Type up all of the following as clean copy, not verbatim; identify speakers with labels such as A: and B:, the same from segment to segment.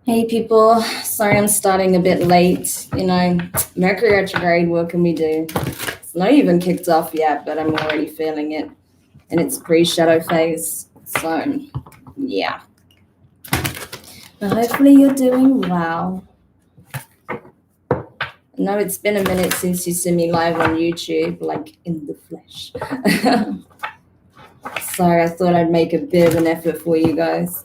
A: Hey people, sorry I'm starting a bit late. Mercury retrograde, what can we do? It's not even kicked off yet, but I'm already feeling it. And it's pre-shadow phase. So, yeah. But hopefully you're doing well. I know it's been a minute since you see me live on YouTube, like in the flesh. So I thought I'd make a bit of an effort for you guys.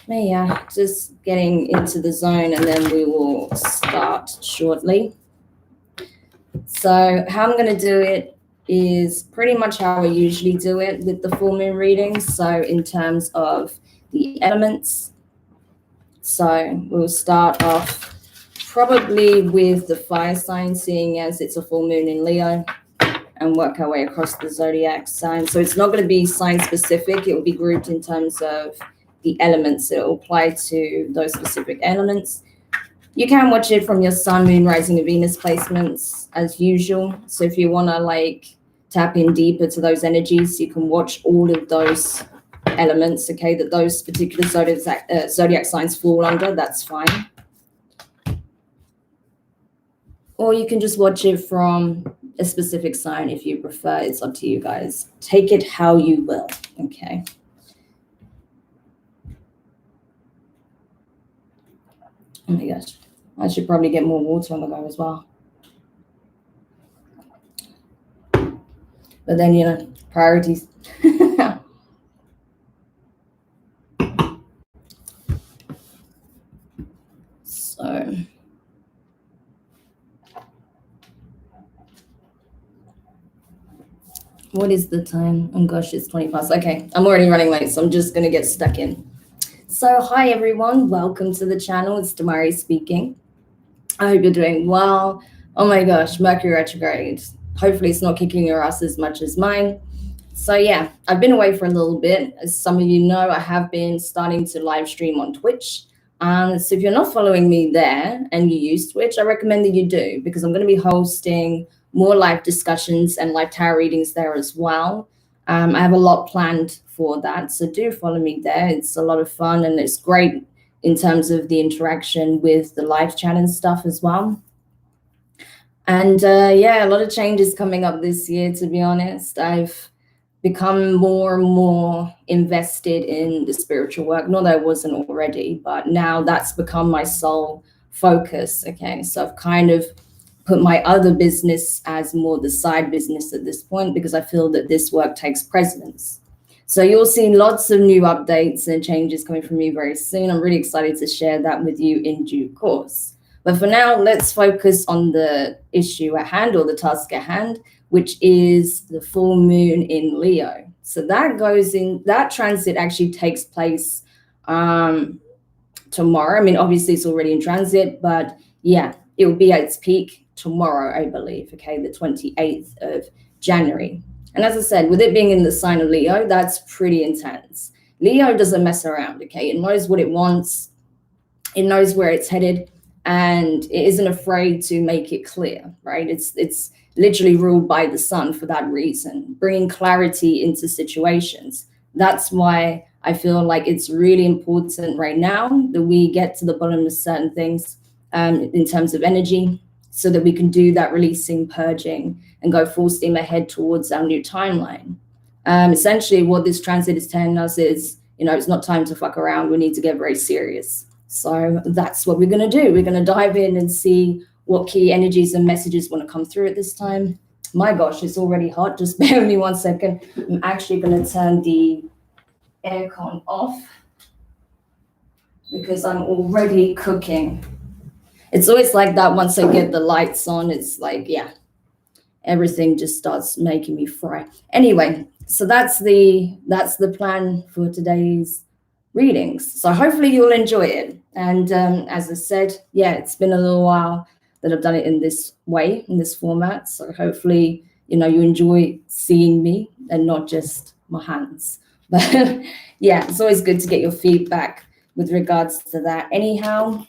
A: But yeah, just getting into the zone and then we will start shortly. So how I'm going to do it is pretty much how I usually do it with the full moon readings. So in terms of the elements, so we'll start off probably with the fire sign, seeing as it's a full moon in Leo, and work our way across the zodiac sign. So it's not going to be sign specific. It will be grouped in terms of the elements that will apply to those specific elements. You can watch it from your sun, moon, rising, and Venus placements as usual. So if you want to tap in deeper to those energies, you can watch all of those elements, okay, that those particular zodiac signs fall under, that's fine. Or you can just watch it from a specific sign if you prefer. It's up to you guys. Take it how you will, okay? Oh my gosh, I should probably get more water on the go as well. But then, priorities. So, what is the time? Oh gosh, it's 20 past. Okay, I'm already running late, so I'm just going to get stuck in. So, hi everyone, welcome to the channel. It's Demari speaking. I hope you're doing well. Oh my gosh, Mercury retrograde. Hopefully it's not kicking your ass as much as mine. So yeah, I've been away for a little bit. As some of you know, I have been starting to live stream on Twitch. So if you're not following me there and you use Twitch, I recommend that you do, because I'm going to be hosting more live discussions and live tarot readings there as well. I have a lot planned for that, so do follow me there. It's a lot of fun and it's great in terms of the interaction with the live chat and stuff as well. And yeah, a lot of changes coming up this year, to be honest. I've become more and more invested in the spiritual work. Not that I wasn't already, but now that's become my sole focus, okay? So I've kind of put my other business as more the side business at this point, because I feel that this work takes precedence. So you'll see lots of new updates and changes coming from me very soon. I'm really excited to share that with you in due course. But for now, let's focus on the issue at hand, or the task at hand, which is the full moon in Leo. So that transit actually takes place tomorrow. I mean, obviously it's already in transit, but yeah, it will be at its peak tomorrow, I believe, okay, the 28th of January. And as I said, with it being in the sign of Leo, that's pretty intense. Leo doesn't mess around, okay? It knows what it wants. It knows where it's headed, and it isn't afraid to make it clear, right? It's literally ruled by the sun for that reason, bringing clarity into situations. That's why I feel like it's really important right now that we get to the bottom of certain things in terms of energy, so that we can do that releasing, purging, and go full steam ahead towards our new timeline. Essentially, what this transit is telling us is, it's not time to fuck around. We need to get very serious. So that's what we're going to do. We're going to dive in and see what key energies and messages want to come through at this time. My gosh, it's already hot. Just bear with me 1 second. I'm actually going to turn the aircon off because I'm already cooking. It's always like that once I get the lights on. It's like, yeah. everything just starts making me fry. Anyway, so that's the plan for today's readings. So hopefully you'll enjoy it. And as I said, yeah, it's been a little while that I've done it in this way, in this format. So hopefully, you enjoy seeing me and not just my hands. But yeah, it's always good to get your feedback with regards to that. Anyhow,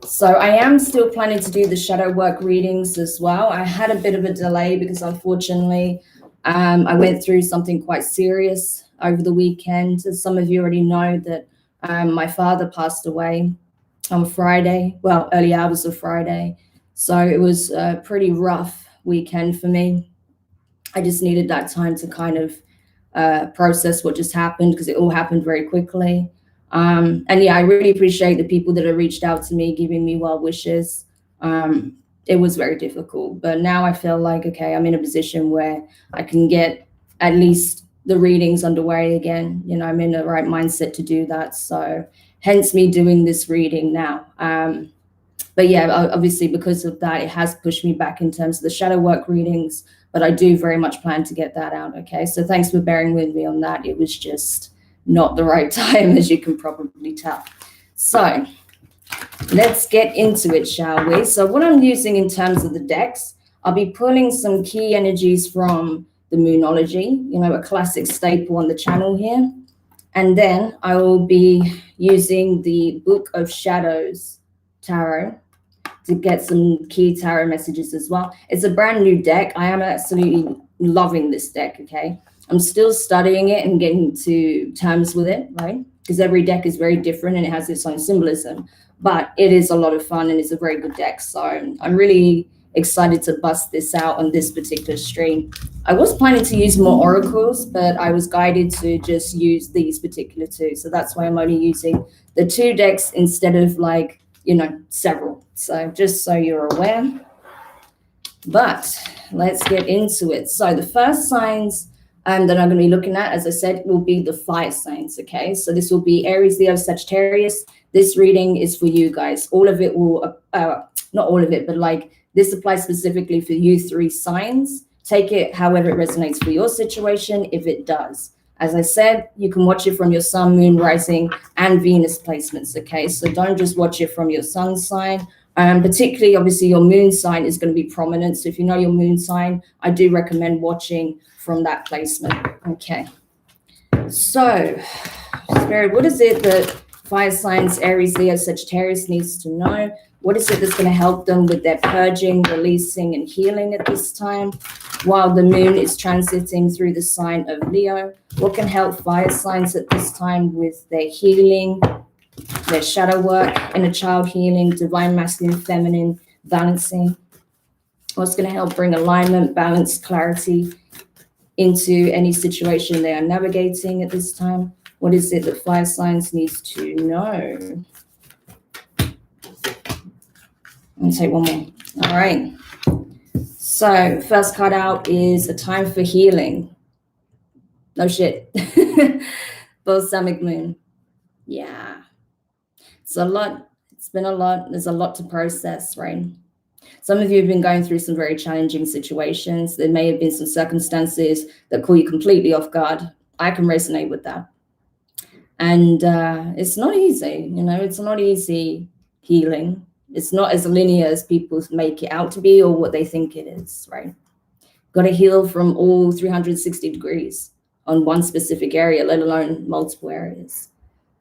A: so I am still planning to do the shadow work readings as well. I had a bit of a delay because unfortunately, I went through something quite serious over the weekend. As some of you already know that my father passed away on Friday, well, early hours of Friday. So it was a pretty rough weekend for me. I just needed that time to kind of process what just happened because it all happened very quickly. And yeah, I really appreciate the people that have reached out to me, giving me well wishes. It was very difficult, but now I feel like, okay, I'm in a position where I can get at least the readings underway again. I'm in the right mindset to do that. So hence me doing this reading now. But yeah, obviously because of that, it has pushed me back in terms of the shadow work readings, but I do very much plan to get that out. Okay, so thanks for bearing with me on that. It was just not the right time, as you can probably tell. So let's get into it, shall we? So what I'm using in terms of the decks, I'll be pulling some key energies from the Moonology, a classic staple on the channel here. And then I will be using the Book of Shadows Tarot to get some key tarot messages as well. It's a brand new deck. I am absolutely loving this deck, okay? I'm still studying it and getting to terms with it, right? Because every deck is very different and it has its own symbolism, but it is a lot of fun and it's a very good deck. So I'm really excited to bust this out on this particular stream. I was planning to use more oracles, but I was guided to just use these particular two. So that's why I'm only using the two decks instead of several. So just so you're aware. But let's get into it. So the first signs that I'm going to be looking at, as I said, will be the fire signs, okay? So this will be Aries, Leo, Sagittarius. This reading is for you guys. All of it will, not all of it, but this applies specifically for you three signs. Take it however it resonates for your situation, if it does. As I said, you can watch it from your sun, moon, rising, and Venus placements, okay? So don't just watch it from your sun sign. Particularly, obviously, your moon sign is going to be prominent. So if you know your moon sign, I do recommend watching from that placement, okay? So, Spirit, what is it that fire signs, Aries, Leo, Sagittarius needs to know? What is it that's going to help them with their purging, releasing, and healing at this time? While the moon is transiting through the sign of Leo, what can help fire signs at this time with their healing, their shadow work, inner child healing, divine masculine, feminine, balancing? What's going to help bring alignment, balance, clarity into any situation they are navigating at this time? What is it that fire signs needs to know? Let me take one more. All right. So first card out is a time for healing. No shit. Balsamic moon. Yeah. It's a lot. It's been a lot. There's a lot to process, right? Some of you have been going through some very challenging situations. There may have been some circumstances that caught you completely off guard. I can resonate with that. And it's not easy, it's not easy healing. It's not as linear as people make it out to be or what they think it is, right? Got to heal from all 360 degrees on one specific area, let alone multiple areas.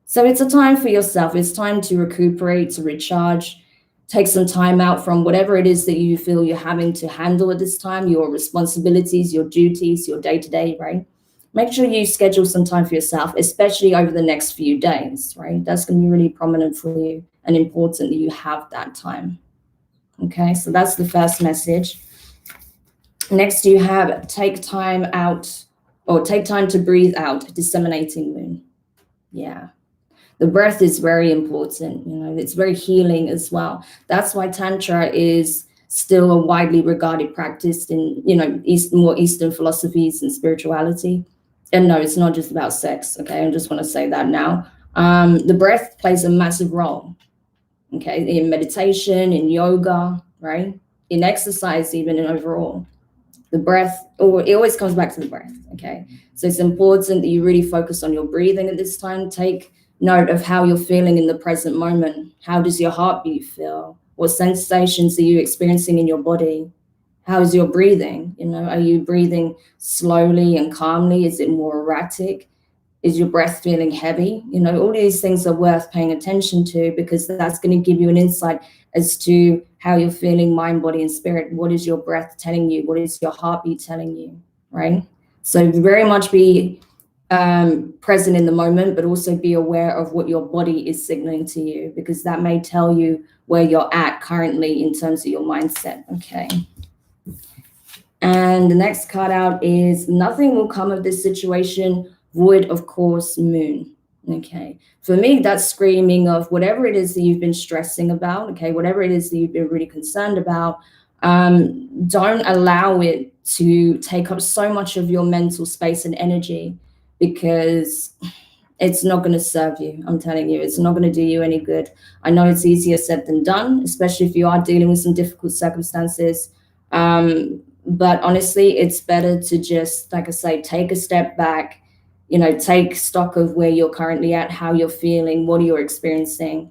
A: So it's a time for yourself. It's time to recuperate, to recharge, take some time out from whatever it is that you feel you're having to handle at this time, your responsibilities, your duties, your day-to-day, right? Make sure you schedule some time for yourself, especially over the next few days, right? That's going to be really prominent for you and important that you have that time. Okay, so that's the first message. Next, you have take time out, or take time to breathe out, disseminating moon. Yeah. The breath is very important, it's very healing as well. That's why Tantra is still a widely regarded practice in, more Eastern philosophies and spirituality. And no, it's not just about sex, okay? I just want to say that now. The breath plays a massive role, okay, in meditation, in yoga, right? in exercise, even in overall. The breath, or it always comes back to the breath. Okay. So it's important that you really focus on your breathing at this time. Take note of how you're feeling in the present moment. How does your heartbeat feel? What sensations are you experiencing in your body? How is your breathing? Are you breathing slowly and calmly? Is it more erratic? Is your breath feeling heavy? All these things are worth paying attention to, because that's going to give you an insight as to how you're feeling, mind, body, and spirit. What is your breath telling you? What is your heartbeat telling you, right? So very much be present in the moment, but also be aware of what your body is signaling to you, because that may tell you where you're at currently in terms of your mindset, okay? And the next card out is nothing will come of this situation, void of course, moon. Okay. For me, that's screaming of whatever it is that you've been stressing about, okay, whatever it is that you've been really concerned about, don't allow it to take up so much of your mental space and energy, because it's not going to serve you. I'm telling you, it's not going to do you any good. I know it's easier said than done, especially if you are dealing with some difficult circumstances. But honestly, it's better to just, like I say, take a step back, take stock of where you're currently at, how you're feeling, what you're experiencing.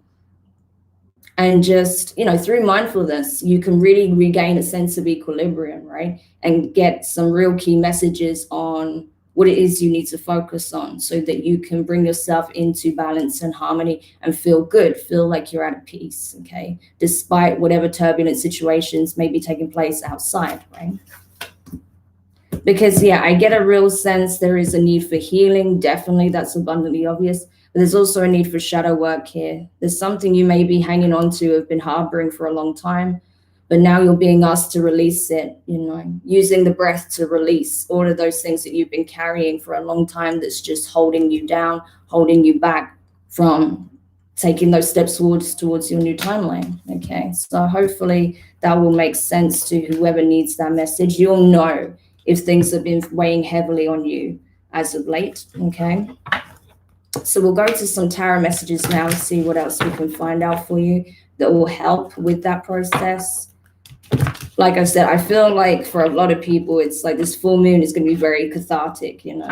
A: And just, through mindfulness, you can really regain a sense of equilibrium, right? And get some real key messages on what it is you need to focus on, so that you can bring yourself into balance and harmony and feel good, feel like you're at peace, okay? Despite whatever turbulent situations may be taking place outside, right? Because, yeah, I get a real sense there is a need for healing. Definitely, that's abundantly obvious. But there's also a need for shadow work here. There's something you may be hanging on to, have been harboring for a long time, but now you're being asked to release it, using the breath to release all of those things that you've been carrying for a long time, that's just holding you down, holding you back from taking those steps towards your new timeline. Okay, so hopefully that will make sense to whoever needs that message. You'll know if things have been weighing heavily on you as of late. Okay, so we'll go to some tarot messages now and see what else we can find out for you that will help with that process. Like I said, I feel like for a lot of people, it's like this full moon is going to be very cathartic, and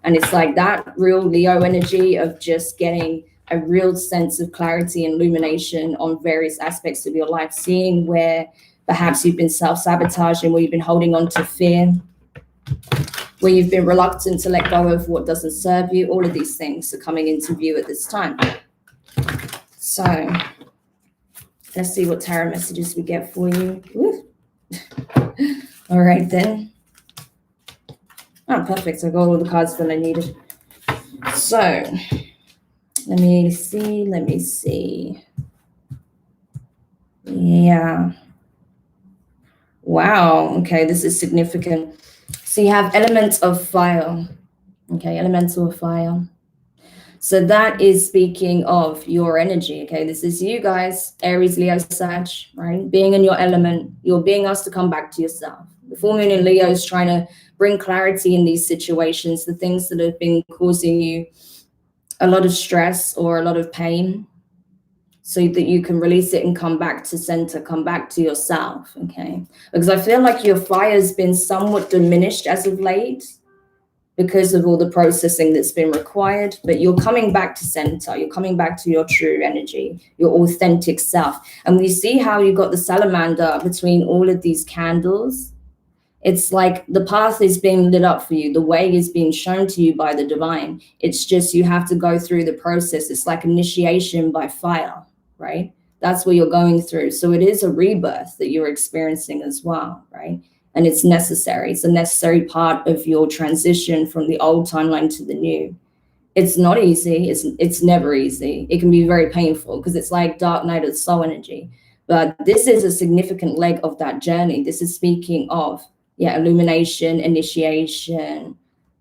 A: it's like that real Leo energy of just getting a real sense of clarity and illumination on various aspects of your life, seeing where perhaps you've been self-sabotaging, where you've been holding on to fear, where you've been reluctant to let go of what doesn't serve you. All of these things are coming into view at this time. So let's see what tarot messages we get for you. All right, then. Oh, perfect. I got all the cards that I needed. So let me see. Yeah. Wow. Okay, this is significant. So you have elements of fire. Okay, elemental of fire. So that is speaking of your energy. Okay, this is you guys, Aries, Leo, Sag, right? Being in your element, you're being asked to come back to yourself. The full moon in Leo is trying to bring clarity in these situations, the things that have been causing you a lot of stress or a lot of pain, so that you can release it and come back to center, come back to yourself, okay? Because I feel like your fire's been somewhat diminished as of late because of all the processing that's been required, but you're coming back to center, you're coming back to your true energy, your authentic self. And we see how you got the salamander between all of these candles. It's like the path is being lit up for you. The way is being shown to you by the divine. It's just you have to go through the process. It's like initiation by fire, right? That's what you're going through. So it is a rebirth that you're experiencing as well, right? And it's necessary. It's a necessary part of your transition from the old timeline to the new. It's not easy. It's never easy. It can be very painful because it's like dark night of the soul energy. But this is a significant leg of that journey. This is speaking of illumination, initiation,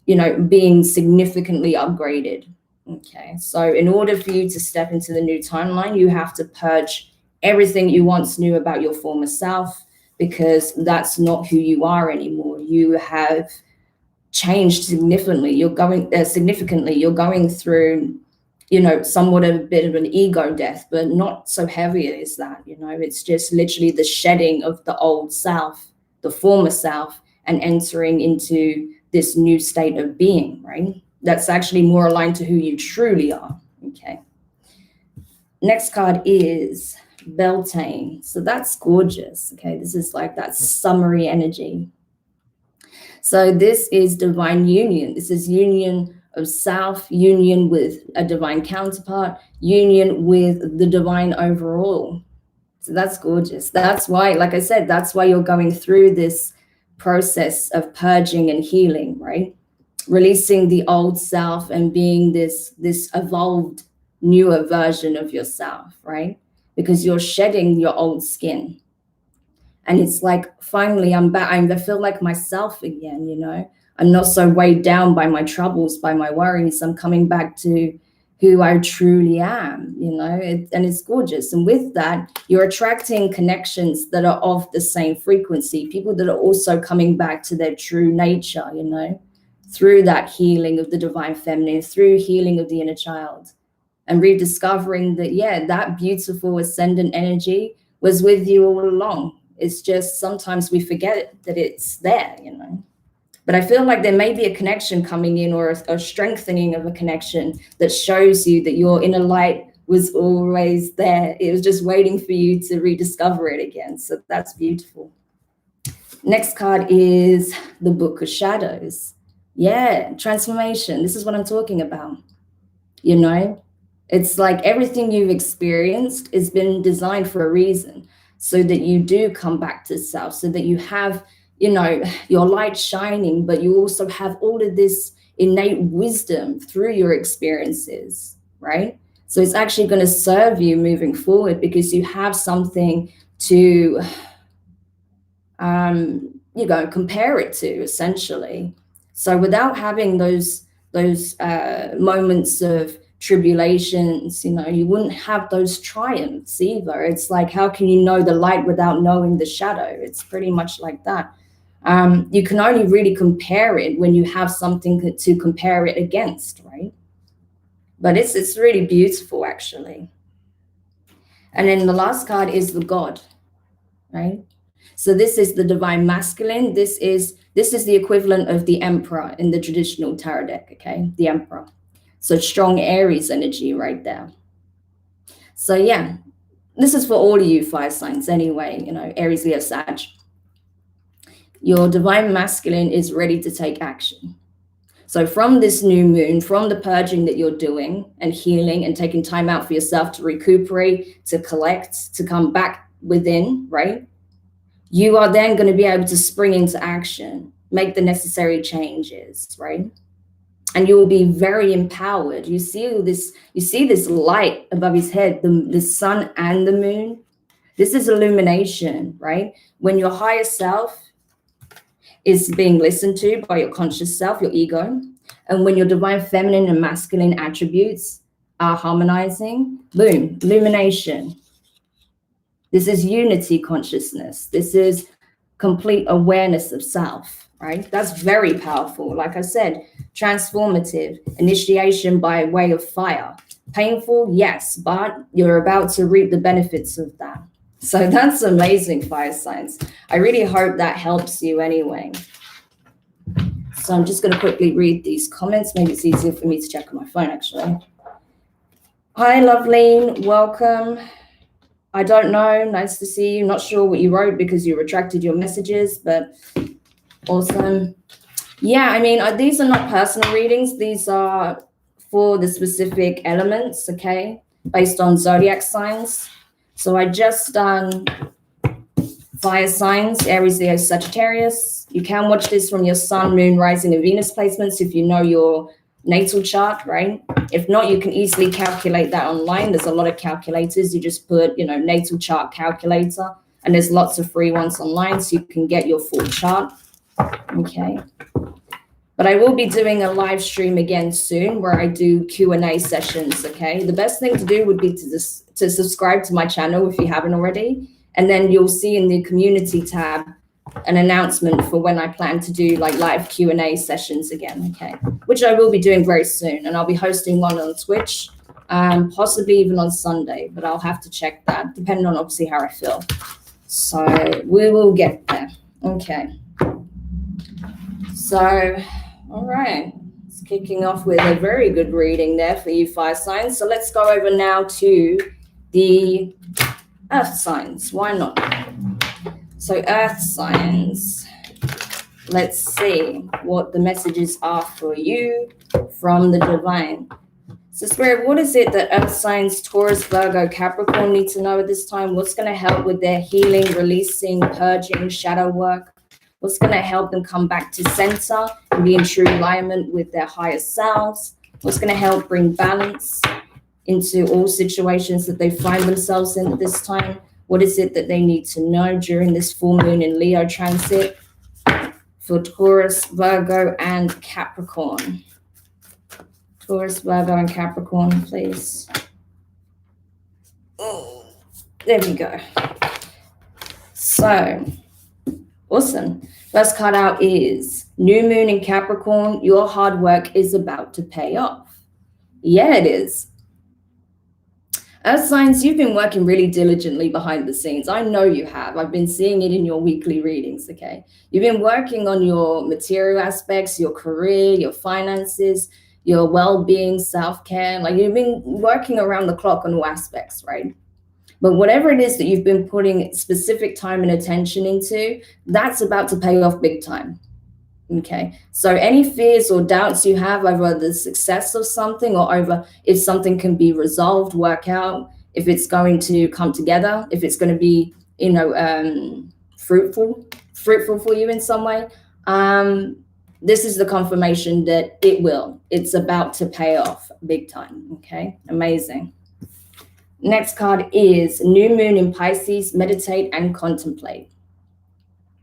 A: being significantly upgraded. Okay, so in order for you to step into the new timeline, you have to purge everything you once knew about your former self, because that's not who you are anymore. You have changed significantly. You're going through somewhat a bit of an ego death, but not so heavy as that. It's just literally the shedding of the old self, the former self, and entering into this new state of being, right? That's actually more aligned to who you truly are. Okay. Next card is Beltane. So that's gorgeous. Okay. This is like that summery energy. So this is divine union. This is union of self, union with a divine counterpart, union with the divine overall. So that's gorgeous. That's why, like I said, that's why you're going through this process of purging and healing, right? Releasing the old self and being this evolved, newer version of yourself, right? Because you're shedding your old skin. And it's like, finally, I'm back. I feel like myself again, I'm not so weighed down by my troubles, by my worries. I'm coming back to who I truly am, and it's gorgeous. And with that, you're attracting connections that are of the same frequency, people that are also coming back to their true nature, through that healing of the divine feminine, through healing of the inner child, and rediscovering that, that beautiful ascendant energy was with you all along. It's just sometimes we forget that it's there, But I feel like there may be a connection coming in, or a strengthening of a connection that shows you that your inner light was always there. It was just waiting for you to rediscover it again. So that's beautiful. Next card is the Book of Shadows. Yeah, transformation. This is what I'm talking about. It's like everything you've experienced has been designed for a reason, so that you do come back to self, so that you have, your light shining, but you also have all of this innate wisdom through your experiences, right? So it's actually going to serve you moving forward, because you have something to, compare it to, essentially. So without having those moments of tribulations, you wouldn't have those triumphs either. It's like, how can you know the light without knowing the shadow? It's pretty much like that. You can only really compare it when you have something to compare it against, right? But it's really beautiful, actually. And then the last card is the God, right? So this is the divine masculine. This is the equivalent of the emperor in the traditional tarot deck, okay? The emperor. So strong Aries energy right there. So yeah, this is for all of you fire signs anyway, Aries, Leo, Sag. Your divine masculine is ready to take action. So from this new moon, from the purging that you're doing and healing and taking time out for yourself to recuperate, to collect, to come back within, right? You are then going to be able to spring into action, make the necessary changes, right? And you will be very empowered. You see this light above his head, the sun and the moon. This is illumination, right? When your higher self is being listened to by your conscious self, your ego, and when your divine feminine and masculine attributes are harmonizing, boom, illumination. This is unity consciousness. This is complete awareness of self, right? That's very powerful. Like I said, transformative, initiation by way of fire. Painful, yes, but you're about to reap the benefits of that. So that's amazing, fire signs. I really hope that helps you anyway. So I'm just going to quickly read these comments. Maybe it's easier for me to check on my phone, actually. Hi, Loveline. Welcome. I don't know. Nice to see you. Not sure what you wrote because you retracted your messages, but awesome. Yeah, I mean, these are not personal readings. These are for the specific elements, okay, based on zodiac signs. So I just done fire signs, Aries, Leo, Sagittarius. You can watch this from your sun, moon, rising, and Venus placements if you know your natal chart, right? If not, you can easily calculate that online. There's a lot of calculators. You just put, natal chart calculator, and there's lots of free ones online, so you can get your full chart. Okay. But I will be doing a live stream again soon where I do Q&A sessions, okay? The best thing to do would be to subscribe to my channel if you haven't already. And then you'll see in the community tab an announcement for when I plan to do like live Q&A sessions again, okay? Which I will be doing very soon. And I'll be hosting one on Twitch possibly even on Sunday, but I'll have to check that, depending on obviously how I feel. So we will get there. Okay. So, all right. It's kicking off with a very good reading there for you fire signs. So let's go over now to the earth signs. Why not? So earth signs. Let's see what the messages are for you from the divine. So Spirit, what is it that earth signs, Taurus, Virgo, Capricorn need to know at this time? What's going to help with their healing, releasing, purging, shadow work? What's going to help them come back to center and be in true alignment with their higher selves? What's going to help bring balance into all situations that they find themselves in at this time? What is it that they need to know during this full moon in Leo transit for Taurus, Virgo, and Capricorn? Taurus, Virgo, and Capricorn, please. Oh, there we go. So, awesome. First card out is New Moon in Capricorn. Your hard work is about to pay off. Yeah, it is. Earth signs, you've been working really diligently behind the scenes. I know you have. I've been seeing it in your weekly readings, okay? You've been working on your material aspects, your career, your finances, your well-being, self-care. Like you've been working around the clock on all aspects, right? But whatever it is that you've been putting specific time and attention into, that's about to pay off big time. Okay, so any fears or doubts you have over the success of something or over if something can be resolved, work out, if it's going to come together, if it's going to be, fruitful for you in some way, this is the confirmation that it will. It's about to pay off big time. Okay, amazing. Next card is New Moon in Pisces, meditate and contemplate.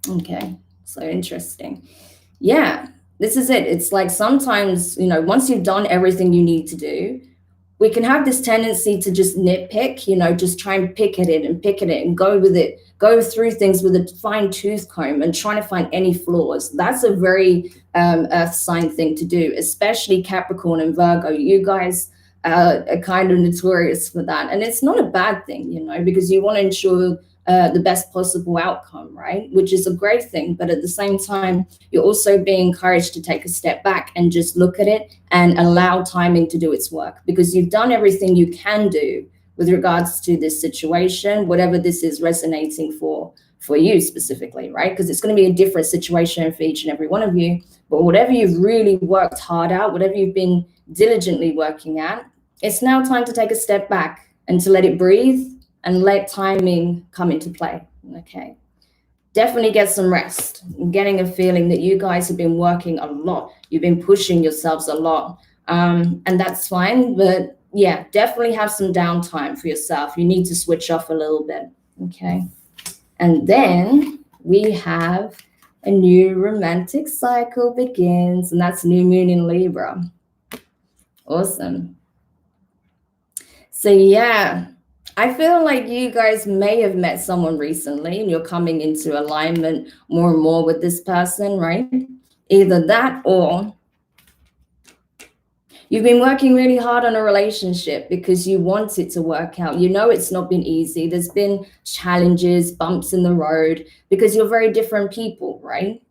A: Okay, so interesting. Yeah, this is it. It's like sometimes, once you've done everything you need to do, we can have this tendency to just nitpick, just try and pick at it and go with it, go through things with a fine tooth comb and trying to find any flaws. That's a very earth sign thing to do, especially Capricorn and Virgo. You guys are kind of notorious for that. And it's not a bad thing, because you want to ensure the best possible outcome, right? Which is a great thing. But at the same time, you're also being encouraged to take a step back and just look at it and allow timing to do its work, because you've done everything you can do with regards to this situation, whatever this is resonating for you specifically, right? Because it's going to be a different situation for each and every one of you. But whatever you've really worked hard at, whatever you've been diligently working at, it's now time to take a step back and to let it breathe and let timing come into play. Okay, definitely get some rest. I'm getting a feeling that you guys have been working a lot. You've been pushing yourselves a lot, and that's fine. But yeah, definitely have some downtime for yourself. You need to switch off a little bit. Okay, and then we have a new romantic cycle begins, and that's New Moon in Libra. Awesome. So yeah, I feel like you guys may have met someone recently and you're coming into alignment more and more with this person, right? Either that or you've been working really hard on a relationship because you want it to work out. It's not been easy. There's been challenges, bumps in the road, because you're very different people, right?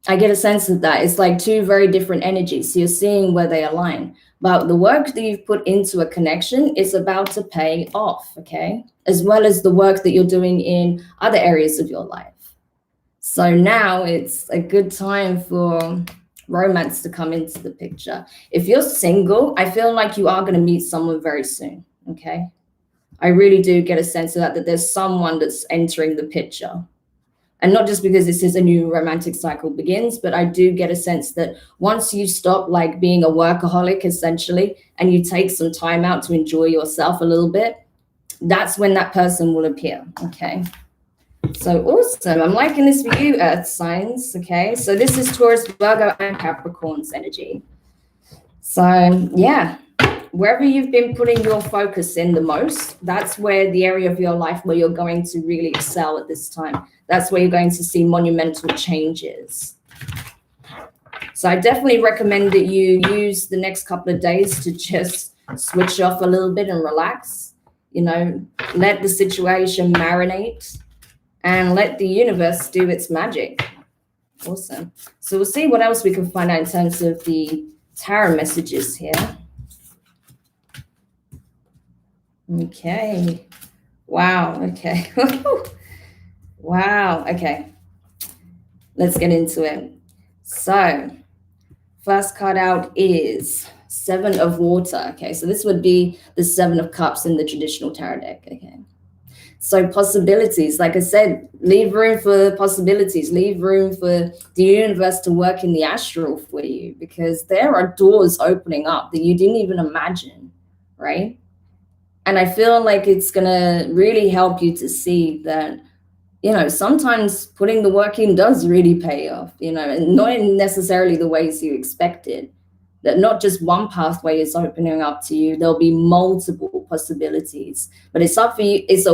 A: I get a sense of that. It's like two very different energies. So you're seeing where they align. But the work that you've put into a connection is about to pay off, okay? As well as the work that you're doing in other areas of your life. So now it's a good time for romance to come into the picture. If you're single, I feel like you are going to meet someone very soon, okay? I really do get a sense of that there's someone that's entering the picture. And not just because this is a new romantic cycle begins, but I do get a sense that once you stop like being a workaholic essentially, and you take some time out to enjoy yourself a little bit, that's when that person will appear, okay? So awesome. I'm liking this for you, earth signs, okay? So this is Taurus, Virgo, and Capricorn's energy. So yeah, wherever you've been putting your focus in the most, that's where the area of your life where you're going to really excel at this time. That's where you're going to see monumental changes. So I definitely recommend that you use the next couple of days to just switch off a little bit and relax, let the situation marinate and let the universe do its magic. Awesome. So we'll see what else we can find out in terms of the tarot messages here. Okay. Wow. Okay. Wow. Okay. Let's get into it. So first card out is Seven of Water. Okay. So this would be the Seven of Cups in the traditional tarot deck. Okay. So possibilities, like I said, leave room for possibilities, leave room for the universe to work in the astral for you, because there are doors opening up that you didn't even imagine, right? And I feel like it's going to really help you to see that, sometimes putting the work in does really pay off, and not in necessarily the ways you expected. That not just one pathway is opening up to you, there'll be multiple possibilities. But it's up for you, if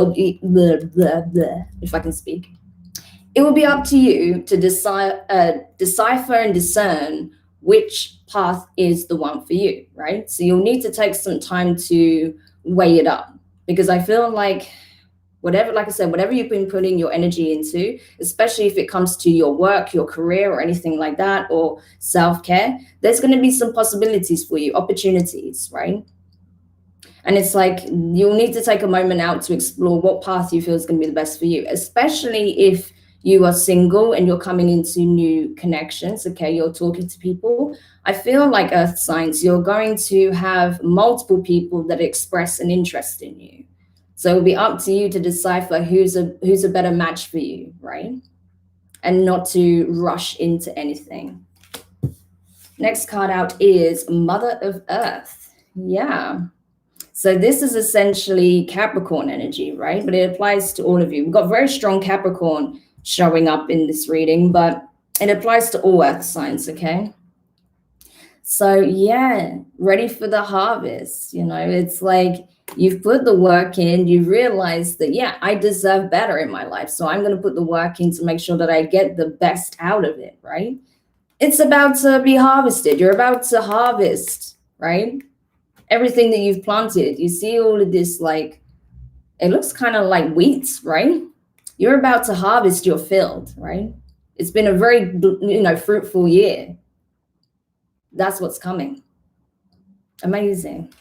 A: I can speak. It will be up to you to decipher and discern which path is the one for you, right? So you'll need to take some time to weigh it up, because I feel like whatever you've been putting your energy into, especially if it comes to your work, your career, or anything like that, or self-care, there's going to be some possibilities for you, opportunities, right? And it's like you'll need to take a moment out to explore what path you feel is going to be the best for you, especially if you are single and you're coming into new connections, okay, you're talking to people. I feel like earth signs, you're going to have multiple people that express an interest in you. So it'll be up to you to decipher who's a better match for you, right? And not to rush into anything. Next card out is Mother of Earth. Yeah. So this is essentially Capricorn energy, right? But it applies to all of you. We've got very strong Capricorn showing up in this reading, but it applies to all earth signs, okay? So yeah, ready for the harvest. It's like you've put the work in, you realize that, yeah, I deserve better in my life. So I'm going to put the work in to make sure that I get the best out of it, right? It's about to be harvested. You're about to harvest, right? Everything that you've planted. You see all of this, like, it looks kind of like wheat, right? You're about to harvest your field, right? It's been a very, fruitful year. That's what's coming. Amazing.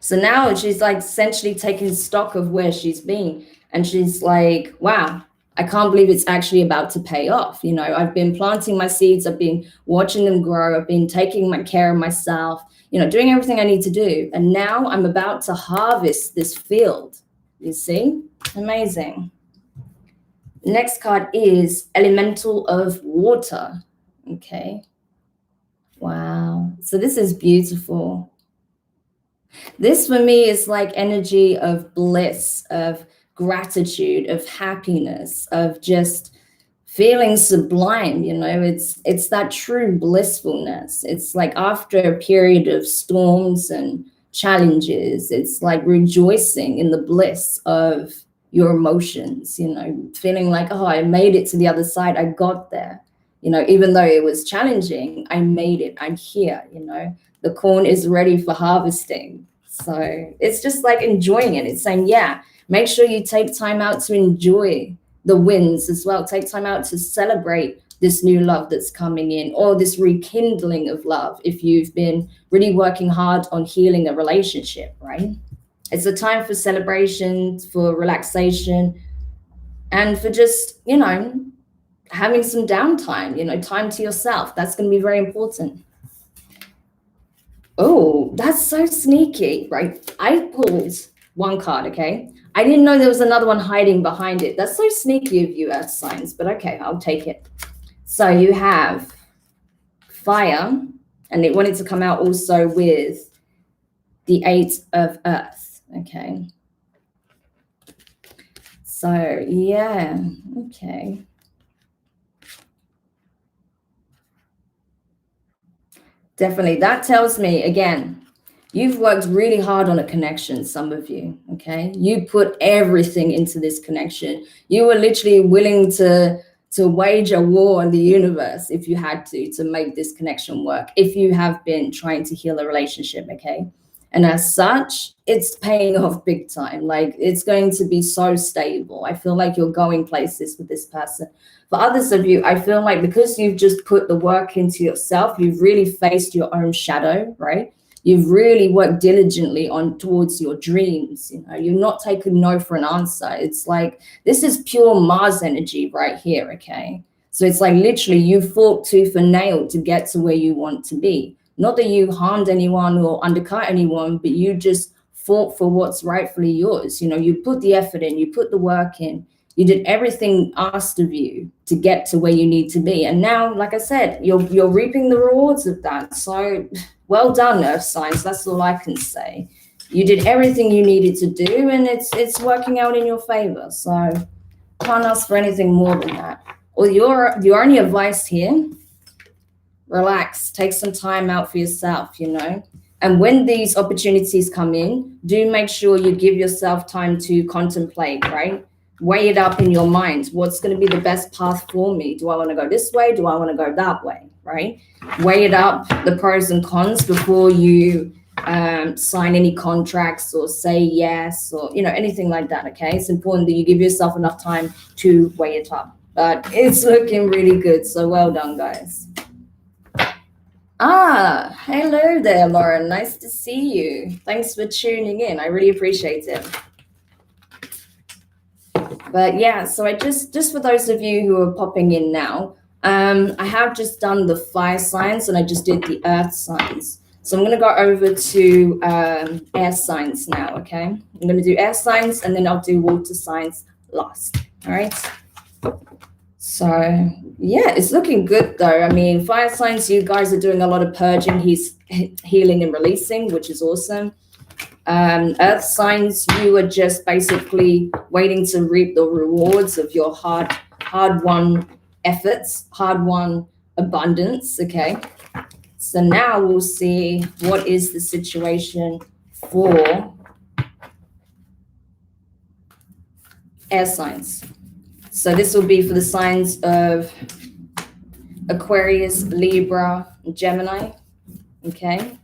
A: So now she's like essentially taking stock of where she's been. And she's like, wow, I can't believe it's actually about to pay off. I've been planting my seeds. I've been watching them grow. I've been taking my care of myself, doing everything I need to do. And now I'm about to harvest this field. You see? Amazing. Next card is Elemental of Water. Okay. Wow. So this is beautiful. This for me is like energy of bliss, of gratitude, of happiness, of just feeling sublime. It's that true blissfulness. It's like after a period of storms and challenges, it's like rejoicing in the bliss of your emotions, feeling like, oh, I made it to the other side. I got there. Even though it was challenging, I made it. I'm here. The corn is ready for harvesting. So it's just like enjoying it. It's saying, yeah, make sure you take time out to enjoy the wins as well. Take time out to celebrate this new love that's coming in, or this rekindling of love if you've been really working hard on healing a relationship, right? It's a time for celebration, for relaxation, and for just, having some downtime, time to yourself. That's going to be very important. Oh, that's so sneaky, right? I pulled one card, okay? I didn't know there was another one hiding behind it. That's so sneaky of you, earth signs, but okay, I'll take it. So you have fire, and it wanted to come out also with the 8 of Earth, okay? So, yeah, okay. Definitely. That tells me, again, you've worked really hard on a connection, some of you, okay? You put everything into this connection. You were literally willing to to wage a war on the universe if you had to make this connection work, if you have been trying to heal a relationship, okay? And as such, it's paying off big time. Like, it's going to be so stable. I feel like you're going places with this person. For others of you, I feel like because you've just put the work into yourself, you've really faced your own shadow, right? You've really worked diligently on towards your dreams. You know, you're not taking no for an answer. It's like, this is pure Mars energy right here, okay? So it's like literally you fought tooth and nail to get to where you want to be. Not that you harmed anyone or undercut anyone, but you just fought for what's rightfully yours. You know, you put the effort in, you put the work in, you did everything asked of you to get to where you need to be. And now, like I said, you're reaping the rewards of that. So well done, Earth signs. That's all I can say. You did everything you needed to do, and it's working out in your favor. So can't ask for anything more than that. Well, your only advice here, relax, take some time out for yourself, you know. And when these opportunities come in, do make sure you give yourself time to contemplate, right? Weigh it up in your mind. What's going to be the best path for me? Do I want to go this way? Do I want to go that way? Right? Weigh it up, the pros and cons, before you sign any contracts or say yes or, you know, anything like that. Okay. It's important that you give yourself enough time to weigh it up. But it's looking really good. So well done, guys. Ah, hello there, Lauren. Nice to see you. Thanks for tuning in. I really appreciate it. But yeah, so I just for those of you who are popping in now, I have just done the fire signs and I just did the earth signs. So I'm going to go over to air signs now, okay? I'm going to do air signs and then I'll do water signs last, all right? So yeah, it's looking good though. I mean, fire signs, you guys are doing a lot of purging, healing and releasing, which is awesome. Earth signs, you are just basically waiting to reap the rewards of your hard-won efforts, hard-won abundance, okay? So now we'll see what is the situation for air signs. So this will be for the signs of Aquarius, Libra, Gemini, okay?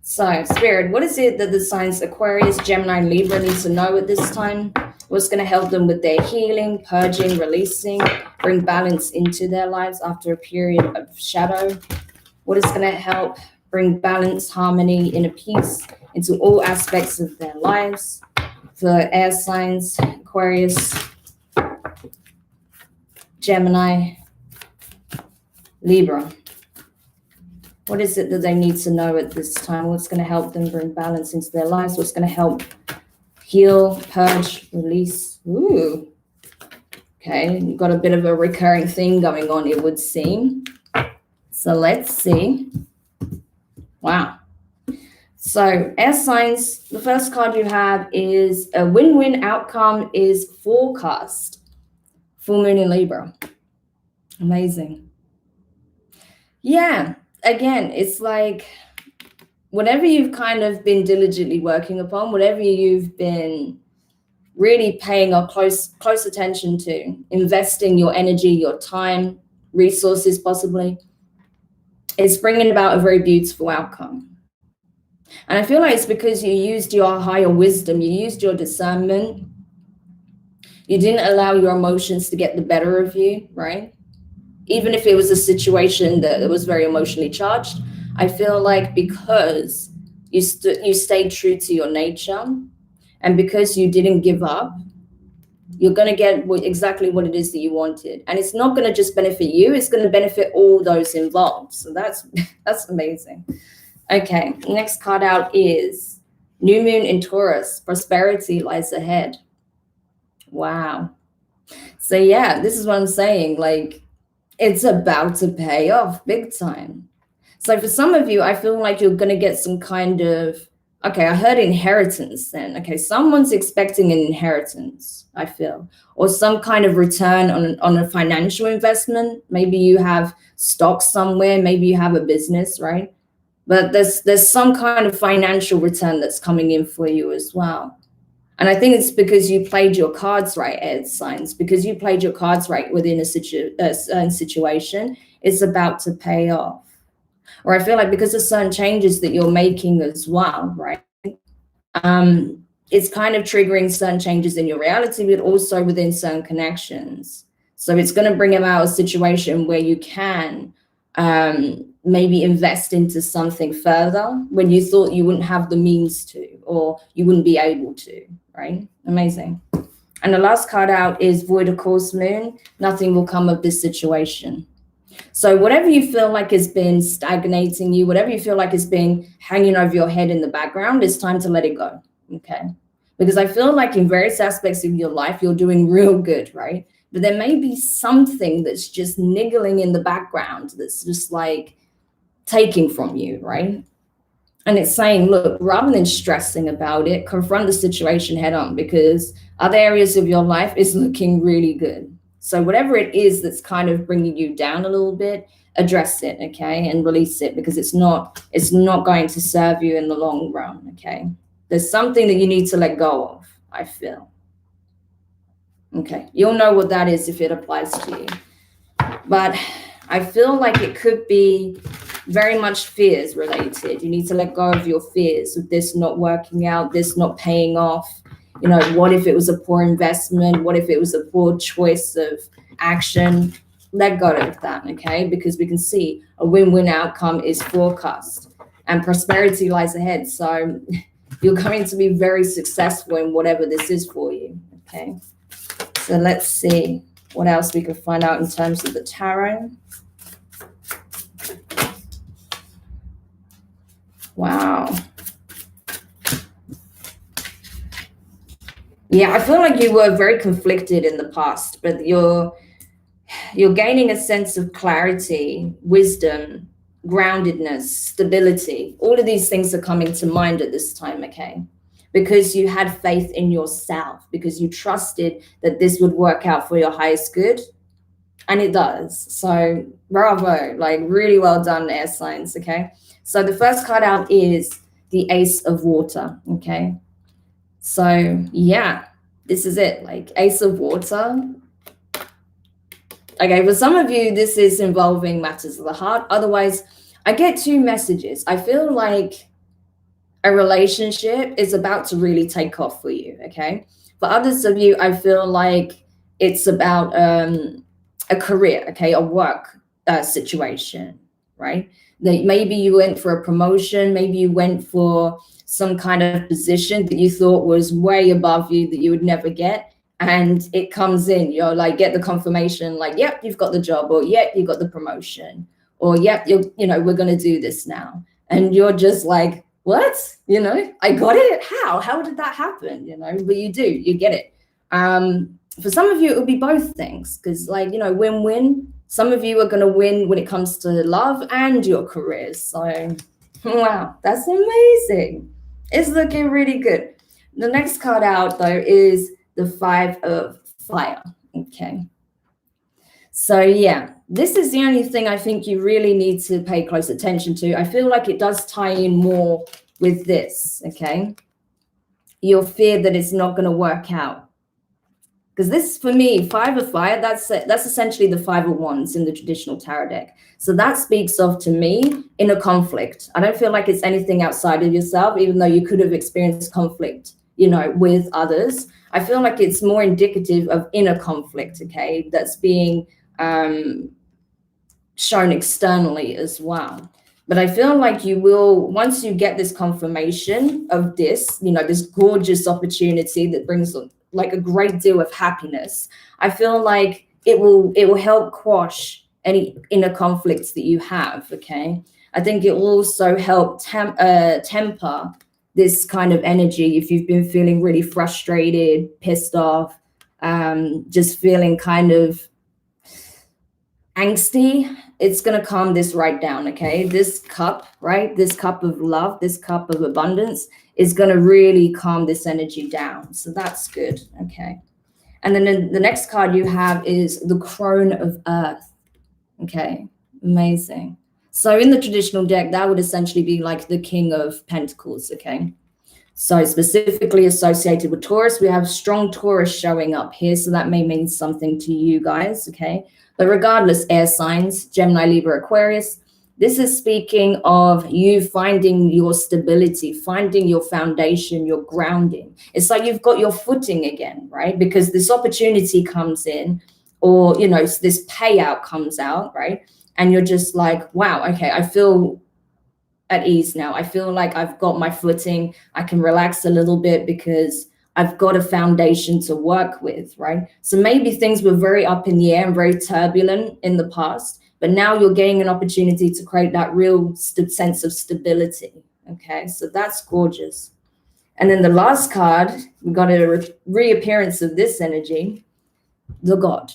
A: So, Spirit, what is it that the signs Aquarius, Gemini, and Libra need to know at this time? What's going to help them with their healing, purging, releasing, bring balance into their lives after a period of shadow? What is going to help bring balance, harmony, inner peace into all aspects of their lives? For air signs, Aquarius, Gemini, Libra. What is it that they need to know at this time? What's going to help them bring balance into their lives? What's going to help heal, purge, release? Ooh. Okay, you've got a bit of a recurring thing going on, it would seem. So let's see. Wow. So air signs, the first card you have is a win-win outcome is forecast. Full moon in Libra. Amazing. Yeah. Again, it's like whatever you've kind of been diligently working upon, whatever you've been really paying a close attention to, investing your energy, your time, resources possibly, it's bringing about a very beautiful outcome. And I feel like it's because you used your higher wisdom, you used your discernment, you didn't allow your emotions to get the better of you, right? Even if it was a situation that was very emotionally charged, I feel like because you stayed true to your nature and because you didn't give up, you're going to get exactly what it is that you wanted. And it's not going to just benefit you, it's going to benefit all those involved. So that's amazing. Okay, next card out is New Moon in Taurus. Prosperity lies ahead. Wow. So yeah, this is what I'm saying. Like, it's about to pay off big time. So for some of you, I feel like you're going to get some kind of, okay, I heard inheritance then. Okay, someone's expecting an inheritance, I feel, or some kind of return on a financial investment. Maybe you have stocks somewhere, maybe you have a business, right? But there's some kind of financial return that's coming in for you as well. And I think it's because you played your cards right, Ed Signs, because you played your cards right within a certain situation, it's about to pay off. Or I feel like because of certain changes that you're making as well, right? It's kind of triggering certain changes in your reality, but also within certain connections. So it's going to bring about a situation where you can maybe invest into something further when you thought you wouldn't have the means to, or you wouldn't be able to, right? Amazing. And the last card out is Void of Course Moon. Nothing will come of this situation. So whatever you feel like has been stagnating you, whatever you feel like has been hanging over your head in the background, it's time to let it go, okay? Because I feel like in various aspects of your life, you're doing real good, right? But there may be something that's just niggling in the background that's just like taking from you, right? And it's saying, look, rather than stressing about it, confront the situation head on, because other areas of your life is looking really good. So whatever it is that's kind of bringing you down a little bit, address it, okay, and release it, because it's not going to serve you in the long run, okay? There's something that you need to let go of, I feel. Okay, you'll know what that is if it applies to you. But I feel like it could be very much fears related. You need to let go of your fears of this not working out, this not paying off. You know, what if it was a poor investment? What if it was a poor choice of action? Let go of that, okay? Because we can see a win-win outcome is forecast and prosperity lies ahead. So you're going to be very successful in whatever this is for you, okay? So let's see what else we could find out in terms of the tarot. Wow. Yeah, I feel like you were very conflicted in the past, but you're gaining a sense of clarity, wisdom, groundedness, stability. All of these things are coming to mind at this time, okay? Because you had faith in yourself, because you trusted that this would work out for your highest good. And it does. So bravo, like really well done, air signs, okay? So the first card out is the Ace of Water, okay? So yeah, this is it, like Ace of Water. Okay, for some of you, this is involving matters of the heart. Otherwise, I get two messages. I feel like a relationship is about to really take off for you, okay? For others of you, I feel like it's about a career, okay, a work situation, right? That maybe you went for a promotion, maybe you went for some kind of position that you thought was way above you that you would never get, and it comes in, you're like, get the confirmation, like, yep, you've got the job, or yep, you got the promotion, or yep, we're going to do this now. And you're just like, what? I got it. How did that happen? But you do, you get it. For some of you, it will be both things, because win-win. Some of you are going to win when it comes to love and your careers. So, wow, that's amazing. It's looking really good. The next card out, though, is the Five of Fire. Okay. So, yeah, this is the only thing I think you really need to pay close attention to. I feel like it does tie in more with this, okay? Your fear that it's not going to work out. Because this, for me, Five of Fire, that's essentially the Five of Wands in the traditional tarot deck. So that speaks of, to me, inner conflict. I don't feel like it's anything outside of yourself, even though you could have experienced conflict, with others. I feel like it's more indicative of inner conflict, okay, that's being shown externally as well. But I feel like you will, once you get this confirmation of this, this gorgeous opportunity that brings like a great deal of happiness, I feel like it will help quash any inner conflicts that you have, okay? I think it will also help temper this kind of energy if you've been feeling really frustrated, pissed off, just feeling kind of angsty. It's going to calm this right down, okay? This cup, right? This cup of love, this cup of abundance is going to really calm this energy down. So that's good, okay? And then the next card you have is the Crone of Earth, okay? Amazing. So in the traditional deck, that would essentially be like the King of Pentacles, okay? So specifically associated with Taurus, we have strong Taurus showing up here. So that may mean something to you guys, okay? But regardless, air signs, Gemini, Libra, Aquarius, this is speaking of you finding your stability, finding your foundation, your grounding. It's like you've got your footing again, right? Because this opportunity comes in, or, you know, this payout comes out, right? And you're just like, wow, okay, I feel at ease now. I feel like I've got my footing. I can relax a little bit because I've got a foundation to work with, right? So maybe things were very up in the air and very turbulent in the past, but now you're getting an opportunity to create that real sense of stability. Okay, so that's gorgeous. And then the last card, we got a reappearance of this energy, the God.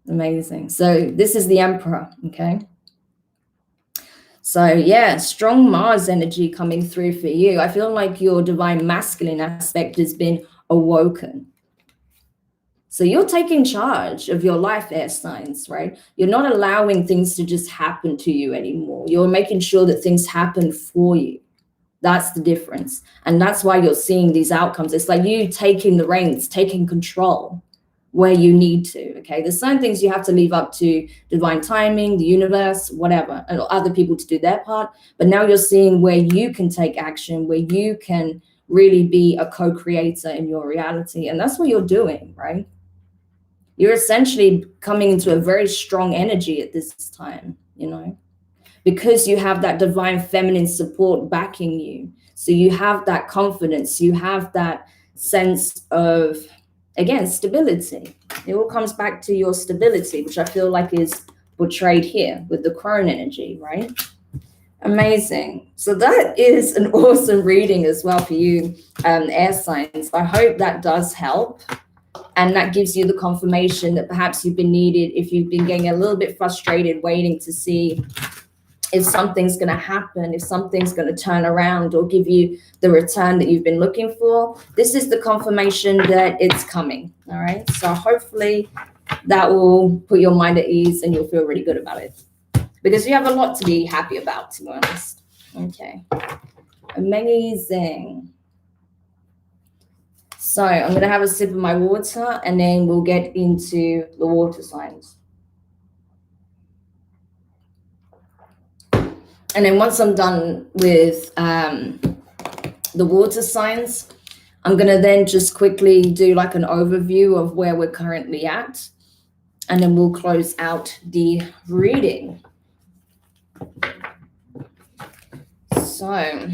A: Amazing. So this is the Emperor, okay? So yeah, strong Mars energy coming through for you. I feel like your divine masculine aspect has been awoken. So you're taking charge of your life, air signs, right? You're not allowing things to just happen to you anymore. You're making sure that things happen for you. That's the difference. And that's why you're seeing these outcomes. It's like you taking the reins, taking control where you need to, okay? There's certain things you have to leave up to divine timing, the universe, whatever, and other people to do their part. But now you're seeing where you can take action, where you can really be a co-creator in your reality. And that's what you're doing, right? You're essentially coming into a very strong energy at this time, you know, because you have that divine feminine support backing you. So you have that confidence, you have that sense of, again, stability. It all comes back to your stability, which I feel like is portrayed here with the crone energy, right? Amazing. So that is an awesome reading as well for you, air signs. I hope that does help. And that gives you the confirmation that perhaps you've been needed, if you've been getting a little bit frustrated, waiting to see if something's going to happen, if something's going to turn around or give you the return that you've been looking for. This is the confirmation that it's coming. All right. So hopefully that will put your mind at ease and you'll feel really good about it, because you have a lot to be happy about, to be honest. Okay. Amazing. So I'm going to have a sip of my water and then we'll get into the water signs. And then once I'm done with the water signs, I'm going to then just quickly do like an overview of where we're currently at. And then we'll close out the reading. So,